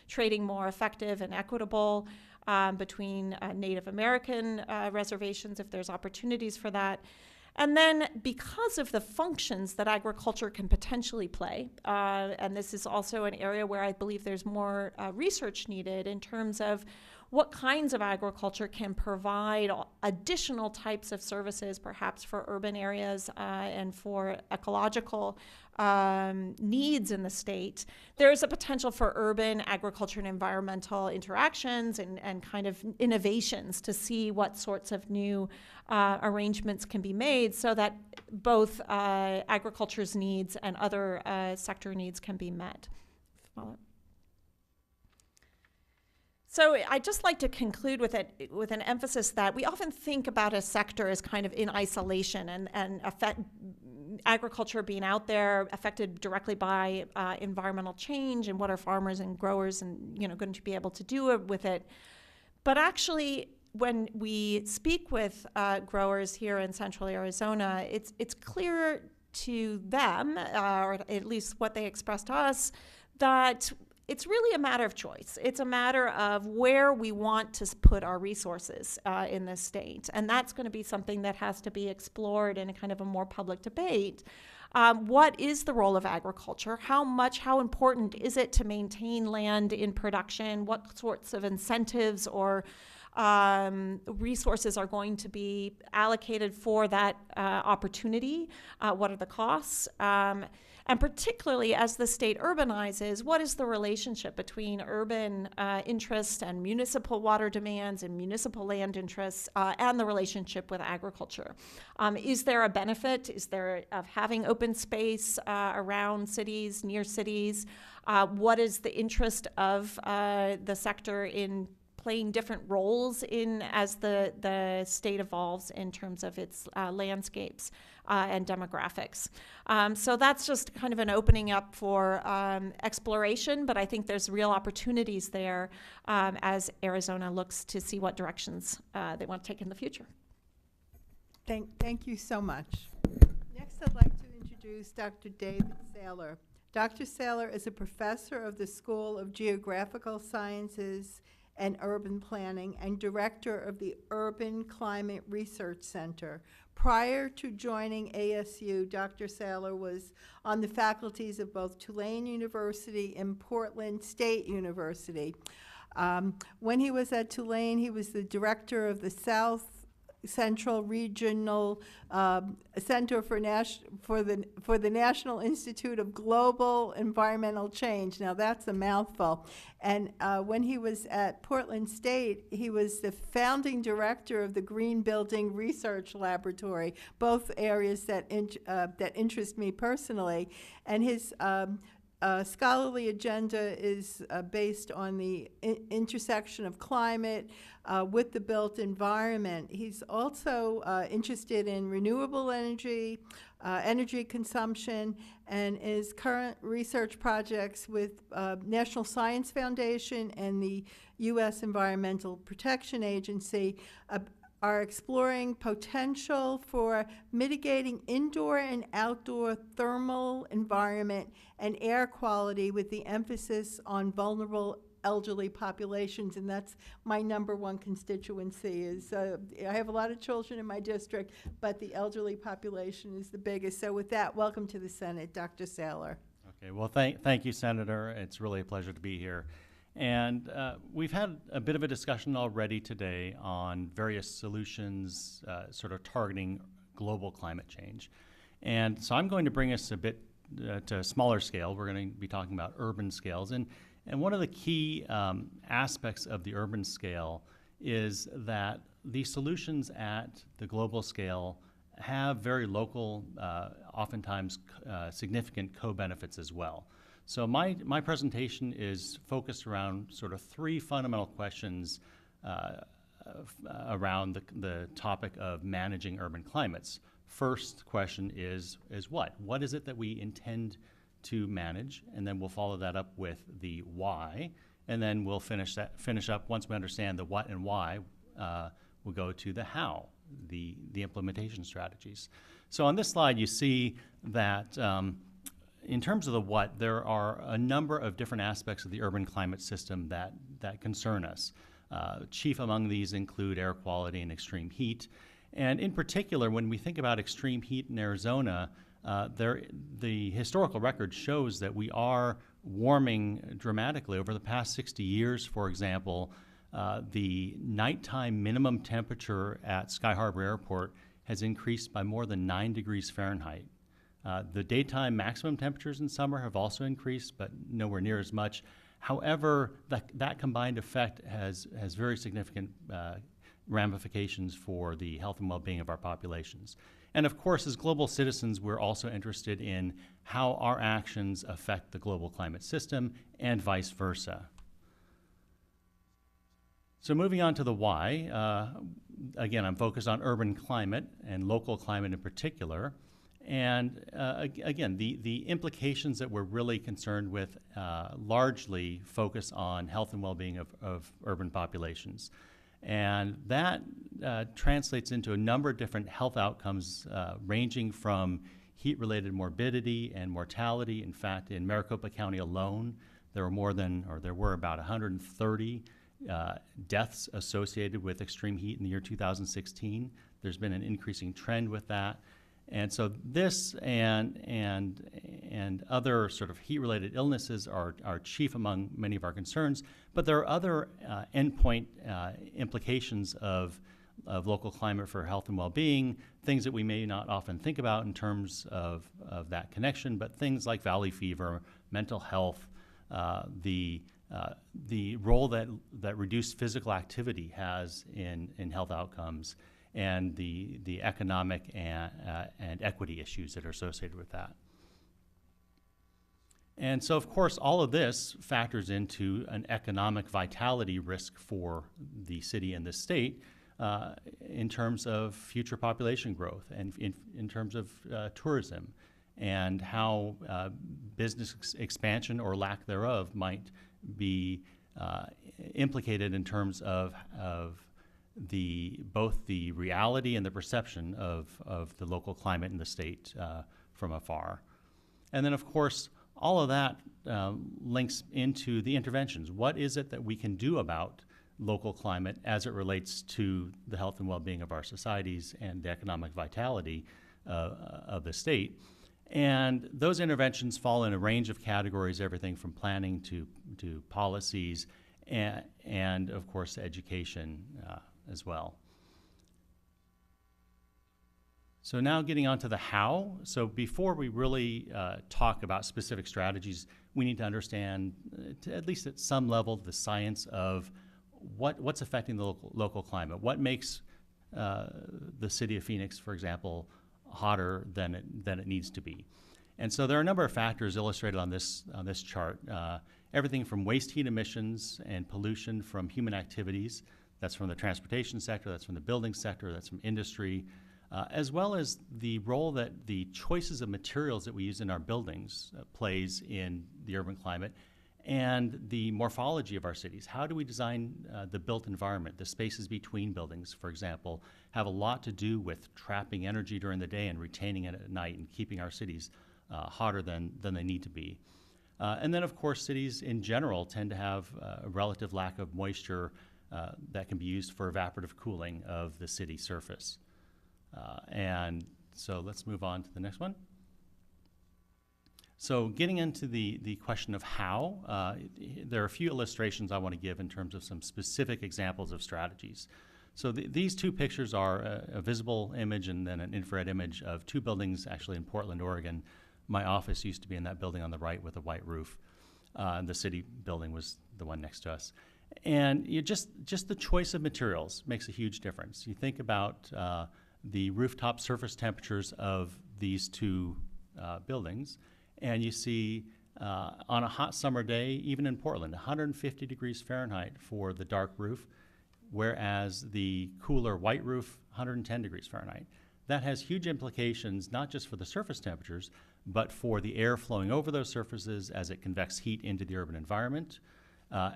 E: trading, more effective and equitable? between Native American reservations, if there's opportunities for that. And then because of the functions that agriculture can potentially play, and this is also an area where I believe there's more research needed in terms of what kinds of agriculture can provide additional types of services, perhaps for urban areas and for ecological needs in the state. There's a potential for urban agriculture and environmental interactions and kind of innovations to see what sorts of new arrangements can be made so that both agriculture's needs and other sector needs can be met. So I'd just like to conclude with an emphasis that we often think about a sector as kind of in isolation and agriculture being out there affected directly by environmental change and what are farmers and growers and going to be able to do with it. But actually, when we speak with growers here in Central Arizona, it's clear to them, or at least what they express to us, that it's really a matter of choice. It's a matter of where we want to put our resources in this state. And that's going to be something that has to be explored in a kind of a more public debate. What is the role of agriculture? How important is it to maintain land in production? What sorts of incentives or resources are going to be allocated for that opportunity? What are the costs? And particularly as the state urbanizes, what is the relationship between urban interests and municipal water demands and municipal land interests and the relationship with agriculture? Is there a benefit? Is there of having open space around cities, near cities? What is the interest of the sector in playing different roles as the state evolves in terms of its landscapes and demographics? So that's just kind of an opening up for exploration, but I think there's real opportunities there as Arizona looks to see what directions they want to take in the future.
A: Thank you so much. Next, I'd like to introduce Dr. David Saylor. Dr. Saylor is a professor of the School of Geographical Sciences and Urban Planning and director of the Urban Climate Research Center. Prior to joining ASU, Dr. Saylor was on the faculties of both Tulane University and Portland State University. When he was at Tulane, he was the director of the South Central Regional Center for the National Institute of Global Environmental Change. Now that's a mouthful. And when he was at Portland State, he was the founding director of the Green Building Research Laboratory, both areas that interest me personally. And his scholarly agenda is based on the intersection of climate with the built environment. He's also interested in renewable energy, energy consumption, and his current research projects with National Science Foundation and the U.S. Environmental Protection Agency are exploring potential for mitigating indoor and outdoor thermal environment and air quality with the emphasis on vulnerable elderly populations, and that's my #1 constituency. I have a lot of children in my district, but the elderly population is the biggest. So with that, welcome to the Senate, Dr. Saylor.
F: Okay, well, thank you, Senator. It's really a pleasure to be here. And we've had a bit of a discussion already today on various solutions sort of targeting global climate change. And so I'm going to bring us a bit to a smaller scale. We're going to be talking about urban scales. And one of the key aspects of the urban scale is that the solutions at the global scale have very local, oftentimes significant co-benefits as well. So my presentation is focused around sort of 3 fundamental questions around the topic of managing urban climates. First question is what? What is it that we intend to manage? And then we'll follow that up with the why. And then we'll finish up once we understand the what and why, we'll go to the how, the implementation strategies. So on this slide, you see that in terms of the what, there are a number of different aspects of the urban climate system that concern us. Chief among these include air quality and extreme heat. And in particular, when we think about extreme heat in Arizona, the historical record shows that we are warming dramatically. Over the past 60 years, for example, the nighttime minimum temperature at Sky Harbor Airport has increased by more than 9 degrees Fahrenheit. The daytime maximum temperatures in summer have also increased, but nowhere near as much. However, that combined effect has very significant ramifications for the health and well-being of our populations. And of course, as global citizens, we're also interested in how our actions affect the global climate system and vice versa. So moving on to the why, again, I'm focused on urban climate and local climate in particular. And again, the implications that we're really concerned with largely focus on health and well-being of urban populations. And that translates into a number of different health outcomes ranging from heat-related morbidity and mortality. In fact, in Maricopa County alone, there were about 130 deaths associated with extreme heat in the year 2016. There's been an increasing trend with that. And so this and other sort of heat-related illnesses are chief among many of our concerns, but there are other endpoint implications of local climate for health and well-being, things that we may not often think about in terms of that connection, but things like valley fever, mental health, the role that reduced physical activity has in health outcomes, and the economic and equity issues that are associated with that. And so, of course, all of this factors into an economic vitality risk for the city and the state in terms of future population growth and in terms of tourism and how business expansion or lack thereof might be implicated in terms of both the reality and the perception of the local climate in the state from afar. And then, of course, all of that links into the interventions. What is it that we can do about local climate as it relates to the health and well-being of our societies and the economic vitality of the state? And those interventions fall in a range of categories, everything from planning to policies and of course, education as well. So now getting on to the how. So before we really talk about specific strategies, we need to understand, at least at some level, the science of what's affecting the local climate. What makes the city of Phoenix, for example, hotter than it needs to be? And so there are a number of factors illustrated on this chart. Everything from waste heat emissions and pollution from human activities. That's from the transportation sector, that's from the building sector, that's from industry, as well as the role that the choices of materials that we use in our buildings plays in the urban climate, and the morphology of our cities. How do we design the built environment? The spaces between buildings, for example, have a lot to do with trapping energy during the day and retaining it at night and keeping our cities hotter than they need to be. And then, of course, cities in general tend to have a relative lack of moisture that can be used for evaporative cooling of the city surface. And so let's move on to the next one. So getting into the question of how, there are a few illustrations I want to give in terms of some specific examples of strategies. So these two pictures are a visible image and then an infrared image of two buildings actually in Portland, Oregon. My office used to be in that building on the right with a white roof. The city building was the one next to us. And just the choice of materials makes a huge difference. You think about the rooftop surface temperatures of these two buildings, and you see on a hot summer day, even in Portland, 150 degrees Fahrenheit for the dark roof, whereas the cooler white roof, 110 degrees Fahrenheit. That has huge implications, not just for the surface temperatures, but for the air flowing over those surfaces as it convects heat into the urban environment,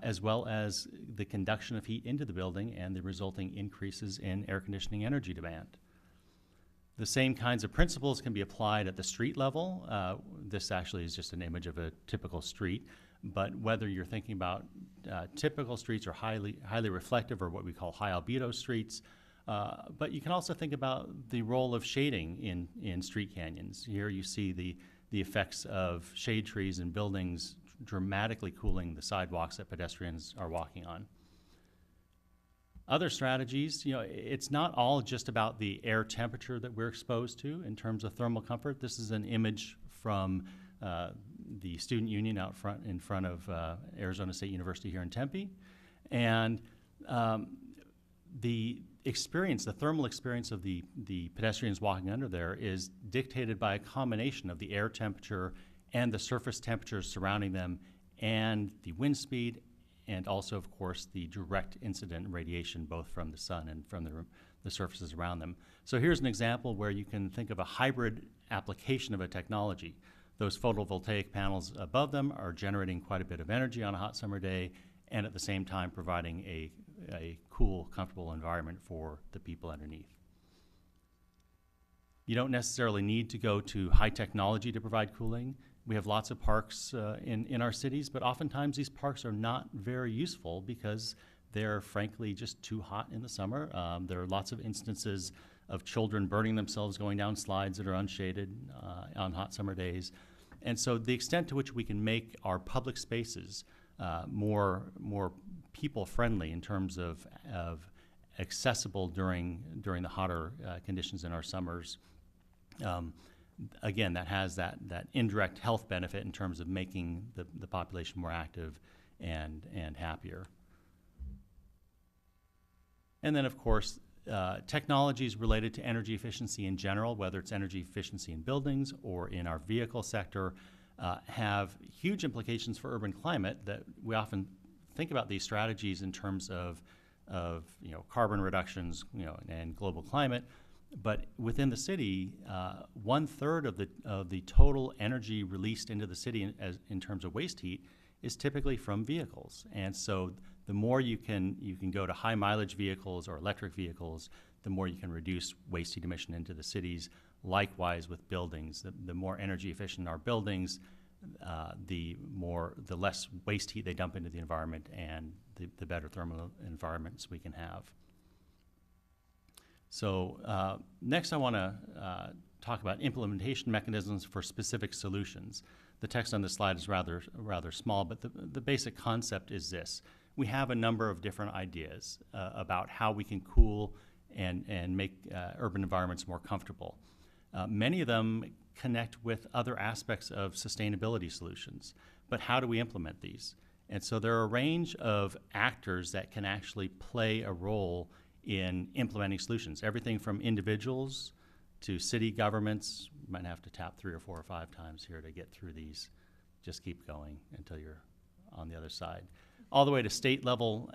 F: as well as the conduction of heat into the building and the resulting increases in air conditioning energy demand. The same kinds of principles can be applied at the street level. This actually is just an image of a typical street, but whether you're thinking about typical streets or highly reflective, or what we call high albedo streets, but you can also think about the role of shading in street canyons. Here you see the effects of shade trees and buildings dramatically cooling the sidewalks that pedestrians are walking on. Other strategies, it's not all just about the air temperature that we're exposed to in terms of thermal comfort. This is an image from the student union out front in front of Arizona State University here in Tempe. And the thermal experience of the pedestrians walking under there is dictated by a combination of the air temperature and the surface temperatures surrounding them, and the wind speed, and also, of course, the direct incident radiation, both from the sun and from the surfaces around them. So here's an example where you can think of a hybrid application of a technology. Those photovoltaic panels above them are generating quite a bit of energy on a hot summer day, and at the same time providing a cool, comfortable environment for the people underneath. You don't necessarily need to go to high technology to provide cooling. We have lots of parks in our cities, but oftentimes these parks are not very useful because they're frankly just too hot in the summer. There are lots of instances of children burning themselves going down slides that are unshaded on hot summer days. And so the extent to which we can make our public spaces more people-friendly in terms of accessible during the hotter conditions in our summers, again, that has that indirect health benefit in terms of making the population more active and happier. And then, of course, technologies related to energy efficiency in general, whether it's energy efficiency in buildings or in our vehicle sector, have huge implications for urban climate. That we often think about these strategies in terms of carbon reductions, and global climate. But within the city, 1/3 of the total energy released into the city in terms of waste heat is typically from vehicles. And so the more you can go to high mileage vehicles or electric vehicles, the more you can reduce waste heat emission into the cities. Likewise with buildings, the more energy efficient our buildings, the less waste heat they dump into the environment, and the better thermal environments we can have. So next I want to talk about implementation mechanisms for specific solutions. The text on this slide is rather small, but the basic concept is this. We have a number of different ideas about how we can cool and make urban environments more comfortable. Many of them connect with other aspects of sustainability solutions, but how do we implement these? And so there are a range of actors that can actually play a role in implementing solutions. Everything from individuals to city governments. You might have to tap 3 or 4 or 5 times here to get through these. Just keep going until you're on the other side. All the way to state level,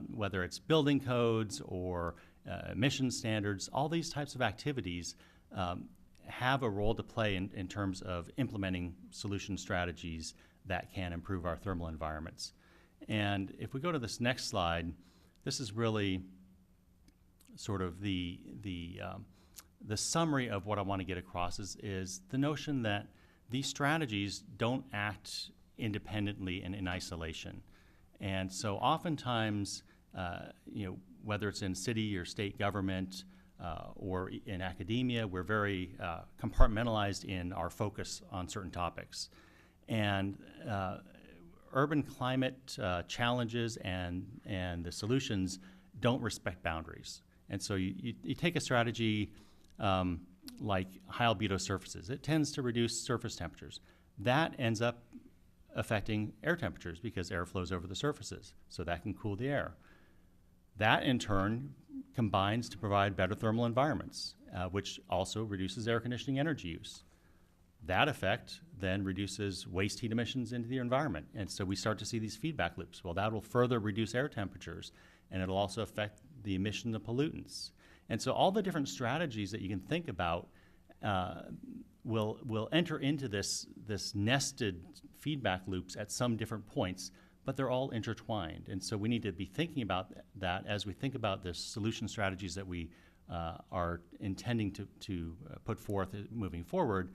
F: whether it's building codes or emission standards, all these types of activities have a role to play in terms of implementing solution strategies that can improve our thermal environments. And if we go to this next slide, this is really sort of the summary of what I want to get across is the notion that these strategies don't act independently and in isolation. And so oftentimes, whether it's in city or state government or in academia, we're very compartmentalized in our focus on certain topics. And urban climate challenges and the solutions don't respect boundaries. And so you take a strategy like high albedo surfaces. It tends to reduce surface temperatures. That ends up affecting air temperatures because air flows over the surfaces, so that can cool the air. That, in turn, combines to provide better thermal environments, which also reduces air conditioning energy use. That effect then reduces waste heat emissions into the environment, and so we start to see these feedback loops. Well, that will further reduce air temperatures, and it'll also affect the emission of pollutants. And so all the different strategies that you can think about will enter into this nested feedback loops at some different points, but they're all intertwined. And so we need to be thinking about that as we think about the solution strategies that we are intending to put forth moving forward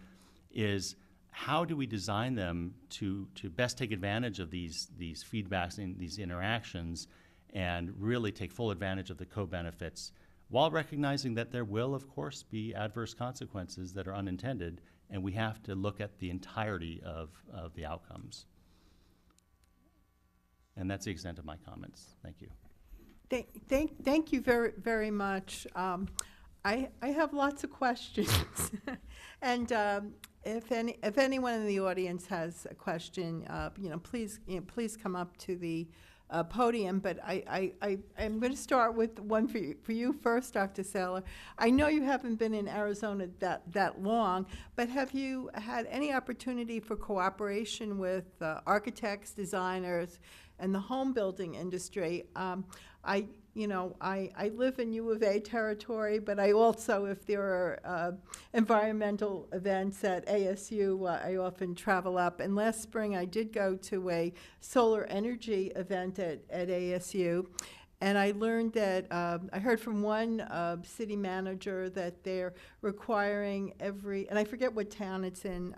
F: is how do we design them to best take advantage of these feedbacks and these interactions and really take full advantage of the co-benefits while recognizing that there will, of course, be adverse consequences that are unintended, and we have to look at the entirety of the outcomes. And that's the extent of my comments. Thank you.
A: Thank you very, very much. I have lots of questions. And if anyone in the audience has a question, please come up to the podium. But I'm going to start with one for you first, Dr. Saylor. I know you haven't been in Arizona that long, but have you had any opportunity for cooperation with architects, designers, and the home building industry? I live in U of A territory, but I also, if there are environmental events at ASU, I often travel up. And last spring, I did go to a solar energy event at ASU, and I learned that, I heard from one city manager that they're requiring and I forget what town it's in,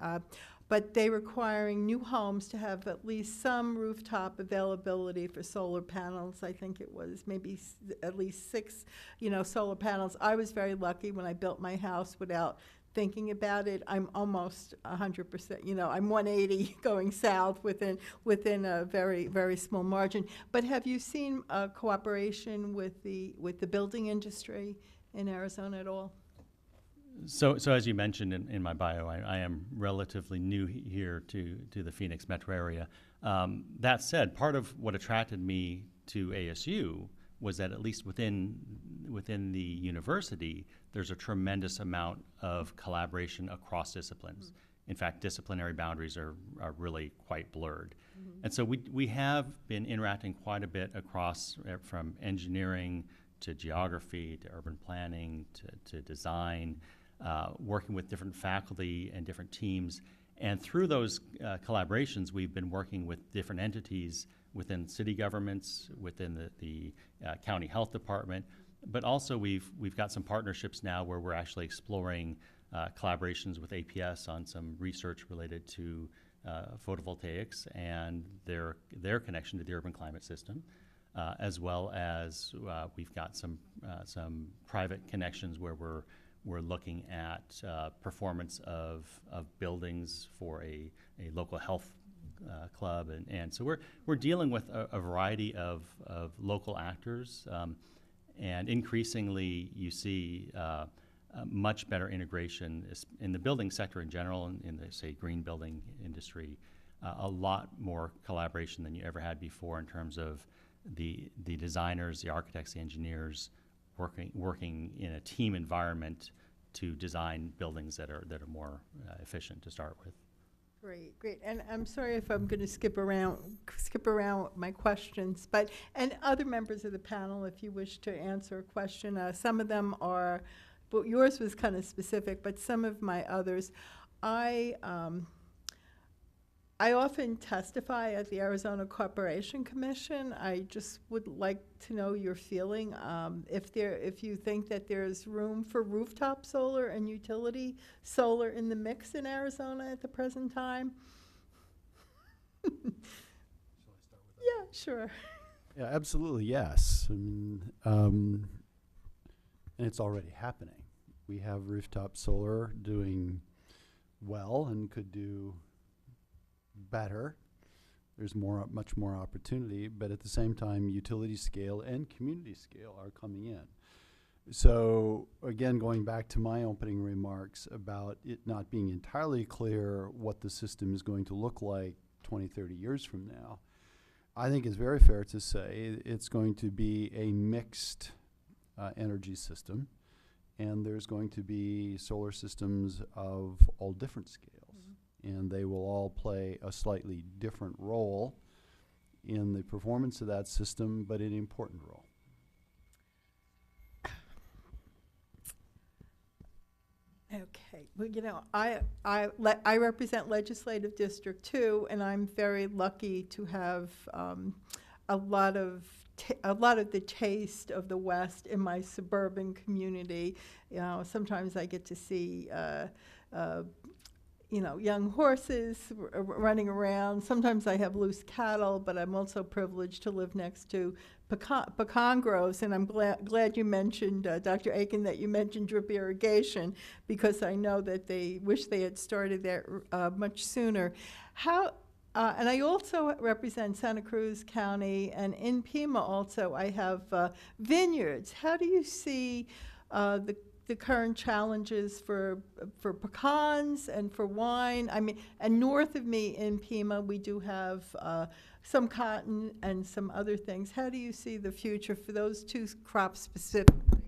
A: but they're requiring new homes to have at least some rooftop availability for solar panels. I think it was maybe at least 6, solar panels. I was very lucky when I built my house without thinking about it. I'm almost 100%, I'm 180 going south within a very, very small margin. But have you seen cooperation with the building industry in Arizona at all?
F: So as you mentioned in my bio, I am relatively new here to the Phoenix metro area. That said, part of what attracted me to ASU was that at least within the university, there's a tremendous amount of collaboration across disciplines. In fact, disciplinary boundaries are really quite blurred. And so we have been interacting quite a bit across from engineering to geography to urban planning to design, working with different faculty and different teams. And through those collaborations, we've been working with different entities within city governments, within the county health department, but also we've got some partnerships now where we're actually exploring collaborations with APS on some research related to photovoltaics and their connection to the urban climate system, as well as we've got some private connections where we're looking at performance of buildings for a local health club, and so we're dealing with a variety of local actors, and increasingly you see much better integration in the building sector in general, and in the, say, green building industry, a lot more collaboration than you ever had before in terms of the designers, the architects, the engineers working in a team environment to design buildings that are more efficient to start with.
A: Great. And I'm sorry if I'm going to skip around my questions, and other members of the panel, if you wish to answer a question, some of them are, but yours was kind of specific, but some of my others, I often testify at the Arizona Corporation Commission. I just would like to know your feeling, if you think that there's room for rooftop solar and utility solar in the mix in Arizona at the present time.
C: Shall I start with that?
A: Yeah, sure.
C: Yeah, absolutely, yes. I mean, and it's already happening. We have rooftop solar doing well and could do better. There's much more opportunity, but at the same time, utility scale and community scale are coming in. So again, going back to my opening remarks about it not being entirely clear what the system is going to look like 20, 30 years from now, I think it's very fair to say it's going to be a mixed energy system, and there's going to be solar systems of all different scales. And they will all play a slightly different role in the performance of that system, but an important role.
A: Okay. Well, I represent Legislative District 2, and I'm very lucky to have a lot of a lot of the taste of the West in my suburban community. You know, sometimes I get to see, you know, young horses running around. Sometimes I have loose cattle, but I'm also privileged to live next to pecan groves. And I'm glad you mentioned, Dr. Aiken, that you mentioned drip irrigation, because I know that they wish they had started that much sooner. And I also represent Santa Cruz County, and in Pima also I have vineyards. How do you see the current challenges for pecans and for wine? I mean, and north of me in Pima, we do have some cotton and some other things. How do you see the future for those two crops specifically?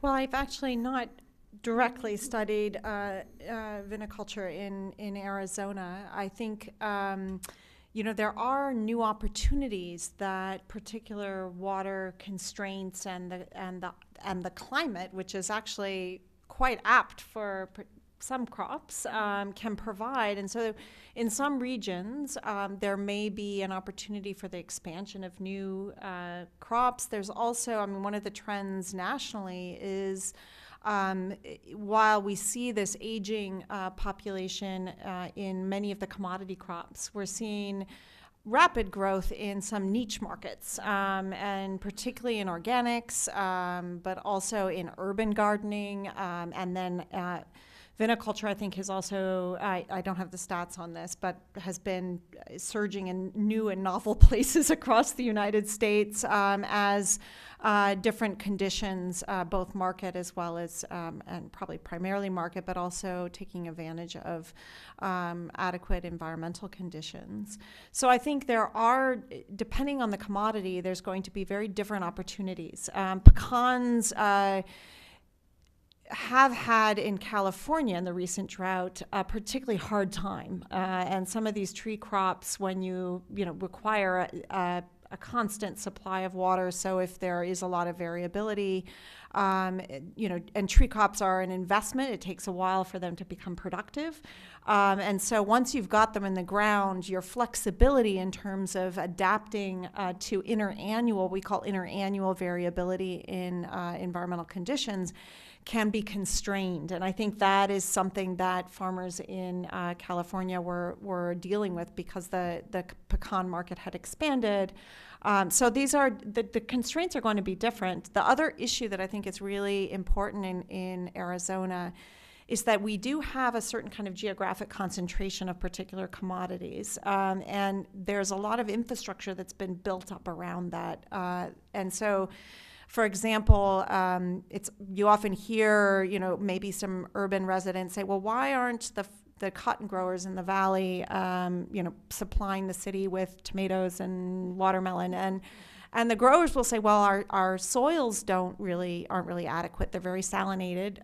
E: Well, I've actually not directly studied viniculture in Arizona. I think you know, there are new opportunities that particular water constraints and the climate, which is actually quite apt for some crops, can provide. And so in some regions, there may be an opportunity for the expansion of new crops. There's also, I mean, one of the trends nationally is while we see this aging population in many of the commodity crops, we're seeing rapid growth in some niche markets, and particularly in organics, but also in urban gardening, and then viniculture, I think, has also, I don't have the stats on this, but has been surging in new and novel places across the United States as different conditions, both market as well as, and probably primarily market, but also taking advantage of adequate environmental conditions. So I think there are, depending on the commodity, there's going to be very different opportunities. Pecans have had in California in the recent drought a particularly hard time, and some of these tree crops, when you require a constant supply of water, so if there is a lot of variability, and tree crops are an investment. It takes a while for them to become productive, and so once you've got them in the ground, your flexibility in terms of adapting to we call interannual variability in environmental conditions, can be constrained. And I think that is something that farmers in California were dealing with because the pecan market had expanded. So these are, the constraints are going to be different. The other issue that I think is really important in Arizona is that we do have a certain kind of geographic concentration of particular commodities. And there's a lot of infrastructure that's been built up around that. And so, for example, you often hear, maybe some urban residents say, well, why aren't the cotton growers in the valley, supplying the city with tomatoes and watermelon? And the growers will say, well, our soils aren't really adequate. They're very salinated.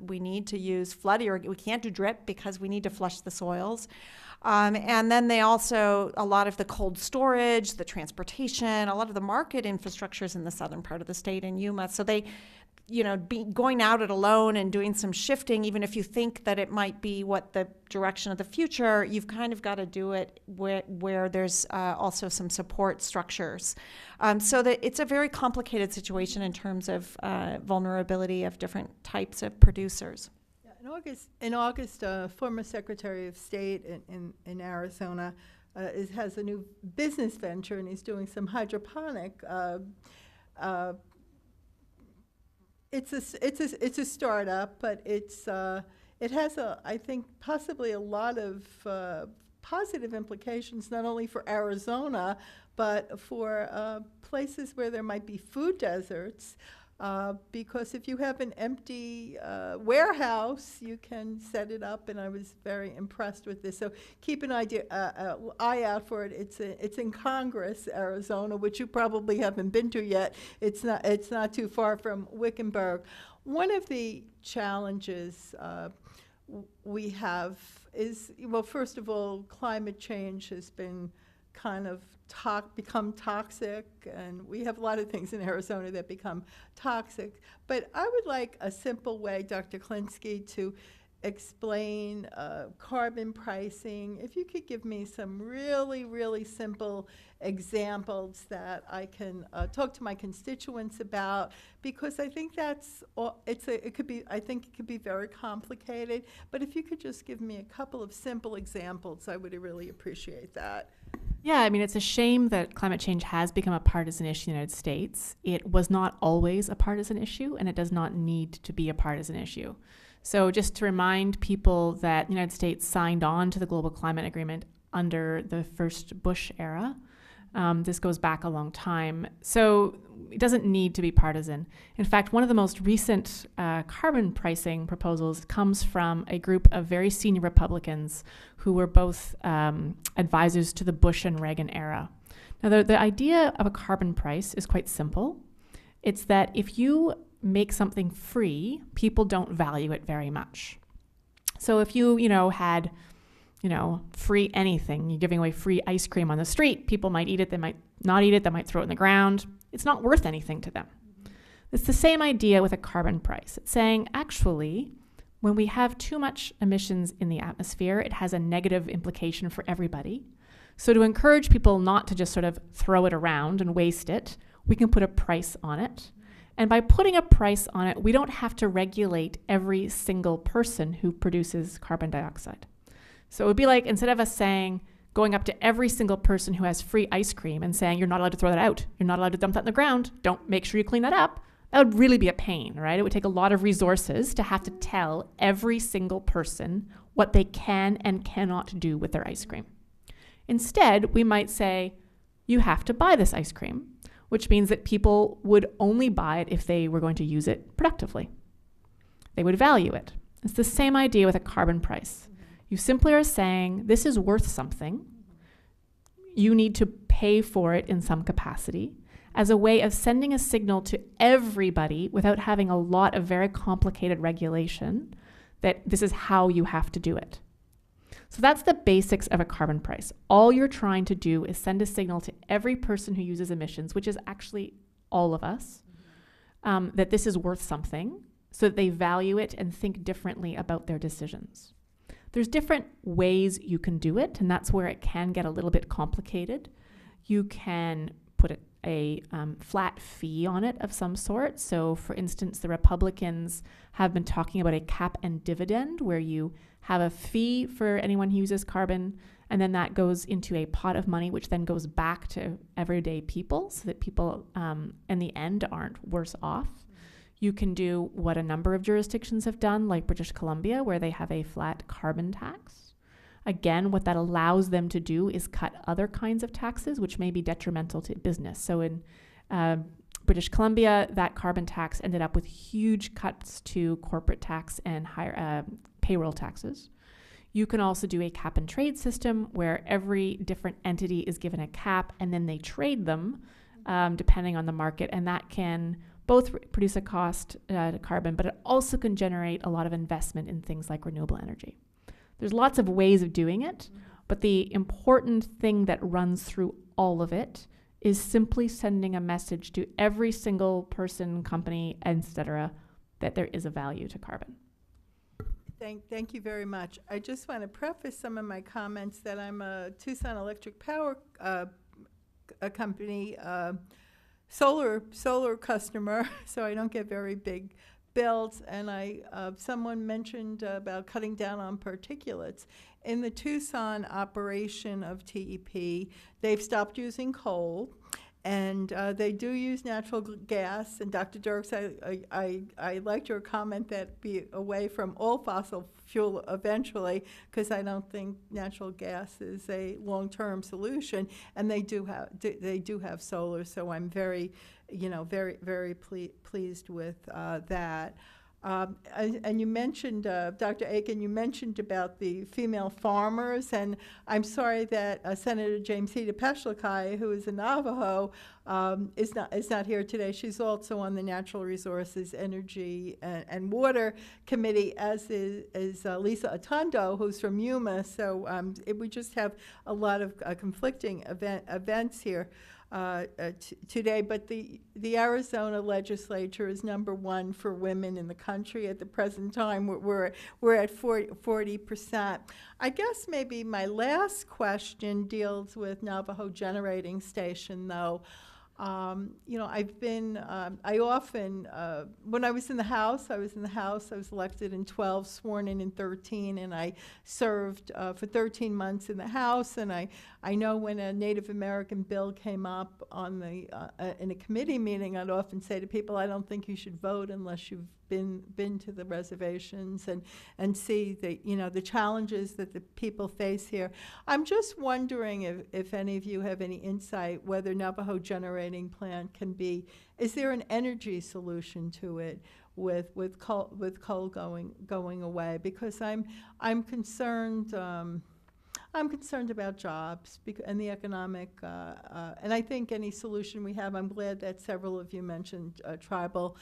E: We need to use flood irrigation. We can't do drip because we need to flush the soils. And then they also, a lot of the cold storage, the transportation, a lot of the market infrastructure is in the southern part of the state in Yuma. So they, going out it alone and doing some shifting, even if you think that it might be what the direction of the future, you've kind of got to do it where there's also some support structures. So that it's a very complicated situation in terms of vulnerability of different types of producers.
A: In August, former Secretary of State in Arizona has a new business venture, and he's doing some hydroponic. It's a startup, but it has I think possibly a lot of positive implications, not only for Arizona, but for places where there might be food deserts. Because if you have an empty warehouse, you can set it up, and I was very impressed with this. So keep an eye out for it. It's in Congress, Arizona, which you probably haven't been to yet. It's not too far from Wickenburg. One of the challenges we have is, well, first of all, climate change has been kind of become toxic, and we have a lot of things in Arizona that become toxic. But I would like a simple way, Dr. Klinsky, to explain carbon pricing. If you could give me some really, really simple examples that I can talk to my constituents about, because I think that's it could be, I think it could be very complicated, but if you could just give me a couple of simple examples, I would really appreciate that.
B: Yeah, I mean, it's a shame that climate change has become a partisan issue in the United States. It was not always a partisan issue, and it does not need to be a partisan issue. So just to remind people that the United States signed on to the Global Climate Agreement under the first Bush era. This goes back a long time. So it doesn't need to be partisan. In fact, one of the most recent carbon pricing proposals comes from a group of very senior Republicans who were both advisors to the Bush and Reagan era. Now, the idea of a carbon price is quite simple. It's that if you make something free, people don't value it very much. So if you, had free anything, you're giving away free ice cream on the street, people might eat it, they might not eat it, they might throw it in the ground. It's not worth anything to them. It's the same idea with a carbon price. It's saying, actually, when we have too much emissions in the atmosphere, it has a negative implication for everybody. So to encourage people not to just sort of throw it around and waste it, we can put a price on it. And by putting a price on it, we don't have to regulate every single person who produces carbon dioxide. So it would be like, instead of us going up to every single person who has free ice cream and saying, you're not allowed to throw that out, you're not allowed to dump that in the ground, don't make sure you clean that up, that would really be a pain, right? It would take a lot of resources to have to tell every single person what they can and cannot do with their ice cream. Instead, we might say, you have to buy this ice cream, which means that people would only buy it if they were going to use it productively. They would value it. It's the same idea with a carbon price. You simply are saying, this is worth something. You need to pay for it in some capacity as a way of sending a signal to everybody without having a lot of very complicated regulation that this is how you have to do it. So that's the basics of a carbon price. All you're trying to do is send a signal to every person who uses emissions, which is actually all of us, that this is worth something, so that they value it and think differently about their decisions. There's different ways you can do it, and that's where it can get a little bit complicated. You can put a flat fee on it of some sort. So for instance, the Republicans have been talking about a cap and dividend, where you have a fee for anyone who uses carbon, and then that goes into a pot of money, which then goes back to everyday people, so that people in the end aren't worse off. You can do what a number of jurisdictions have done, like British Columbia, where they have a flat carbon tax. Again, what that allows them to do is cut other kinds of taxes, which may be detrimental to business. So in British Columbia, that carbon tax ended up with huge cuts to corporate tax and higher payroll taxes. You can also do a cap and trade system where every different entity is given a cap and then they trade them depending on the market, and that can both produce a cost to carbon, but it also can generate a lot of investment in things like renewable energy. There's lots of ways of doing it, but the important thing that runs through all of it is simply sending a message to every single person, company, etc., that there is a value to carbon.
A: Thank you very much. I just want to preface some of my comments that I'm a Tucson Electric Power company solar customer, so I don't get very big bills. And someone mentioned about cutting down on particulates. In the Tucson operation of TEP, they've stopped using coal, and they do use natural gas. And Dr. Dirks, I liked your comment that be away from all fossil fuel eventually, because I don't think natural gas is a long-term solution. And they do have solar, so I'm very pleased with that. And you mentioned, Dr. Aiken, you mentioned about the female farmers, and I'm sorry that Senator James Hita Peshlikai, who is a Navajo, is not here today. She's also on the Natural Resources, Energy, and Water Committee, as is Lisa Atondo, who's from Yuma. So we just have a lot of conflicting events here today. But the Arizona legislature is #1 for women in the country at the present time. We're at 40%. I guess maybe my last question deals with Navajo Generating Station, though. You know, I often, when I was in the House, I was elected in 12, sworn in 13, and I served for 13 months in the House, and I know when a Native American bill came up in a committee meeting, I'd often say to people, I don't think you should vote unless you've been to the reservations and see the challenges that the people face here. I'm just wondering if any of you have any insight whether Navajo Generating Plant is there an energy solution to it with coal going away? Because I'm concerned. I'm concerned about jobs and the economic, and I think any solution we have, I'm glad that several of you mentioned tribal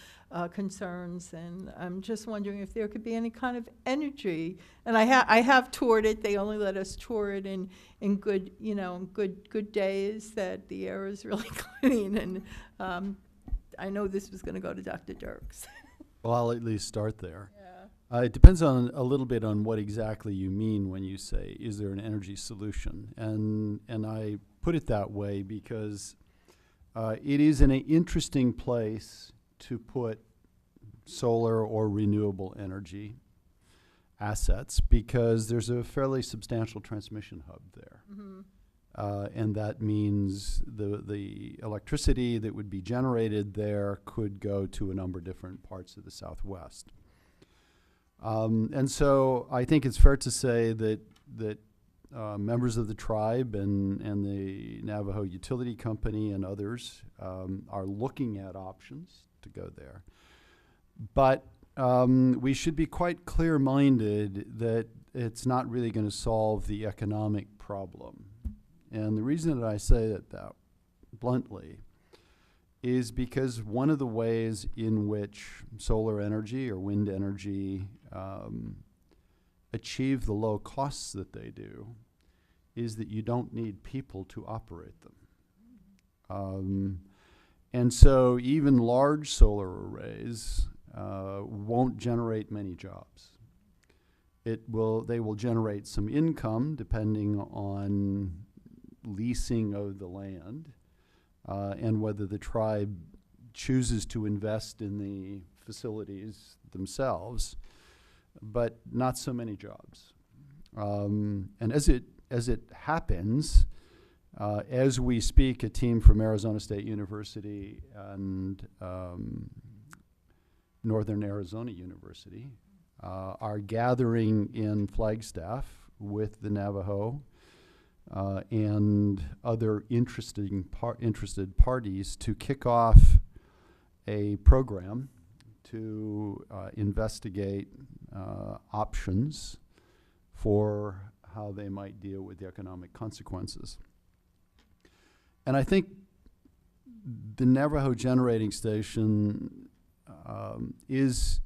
A: concerns, and I'm just wondering if there could be any kind of energy. And I have toured it. They only let us tour it in good, good days that the air is really clean, and I know this was going to go to Dr. Dirks.
C: Well, I'll at least start there.
A: Yeah.
C: It depends a little bit on what exactly you mean when you say, is there an energy solution? And I put it that way because it is an interesting place to put solar or renewable energy assets because there's a fairly substantial transmission hub there. Mm-hmm. And that means the electricity that would be generated there could go to a number of different parts of the Southwest. And so I think it's fair to say that members of the tribe and the Navajo Utility Company and others are looking at options to go there. But we should be quite clear-minded that it's not really going to solve the economic problem. And the reason that I say that bluntly is because one of the ways in which solar energy or wind energy achieve the low costs that they do is that you don't need people to operate them. And so even large solar arrays won't generate many jobs. They will generate some income depending on leasing of the land and whether the tribe chooses to invest in the facilities themselves, but not so many jobs. And as it happens, as we speak, a team from Arizona State University and Northern Arizona University are gathering in Flagstaff with the Navajo and other interested parties to kick off a program to investigate options for how they might deal with the economic consequences. And I think the Navajo Generating Station is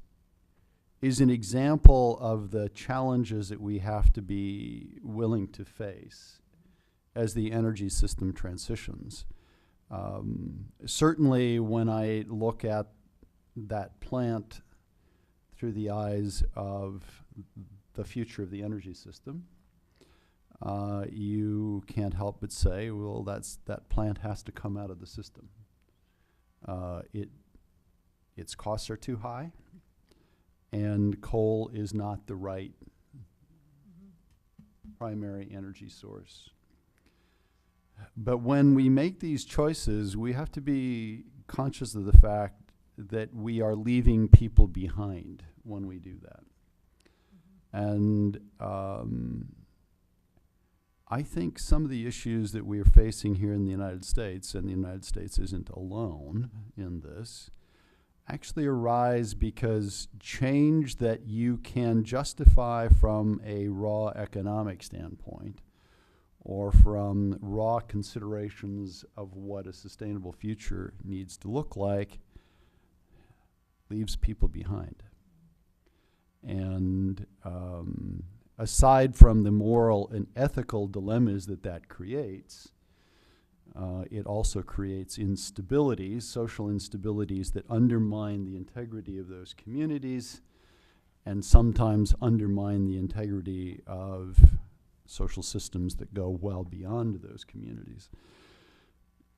C: an example of the challenges that we have to be willing to face as the energy system transitions. Certainly when I look at that plant through the eyes of the future of the energy system, you can't help but say, well, that plant has to come out of the system. Its costs are too high, and coal is not the right primary energy source. But when we make these choices, we have to be conscious of the fact that we are leaving people behind when we do that. And I think some of the issues that we are facing here in the United States, and the United States isn't alone in this, actually arise because change that you can justify from a raw economic standpoint or from raw considerations of what a sustainable future needs to look like, leaves people behind. And aside from the moral and ethical dilemmas that that creates, it also creates instabilities, social instabilities that undermine the integrity of those communities and sometimes undermine the integrity of social systems that go well beyond those communities.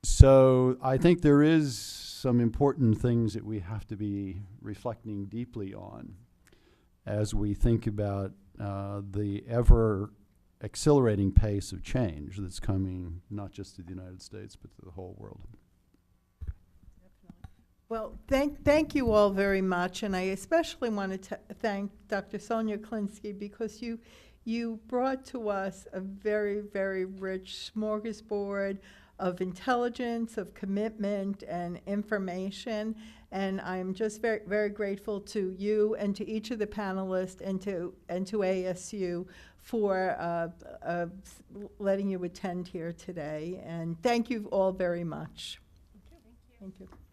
C: So I think there is some important things that we have to be reflecting deeply on as we think about the ever accelerating pace of change that's coming not just to the United States but to the whole world.
A: Well, thank you all very much, and I especially want to thank Dr. Sonia Klinsky, because you brought to us a very, very rich smorgasbord of intelligence, of commitment, and information, and I'm just very, very grateful to you and to each of the panelists and to ASU for letting you attend here today, and thank you all very much. Thank you. Thank you.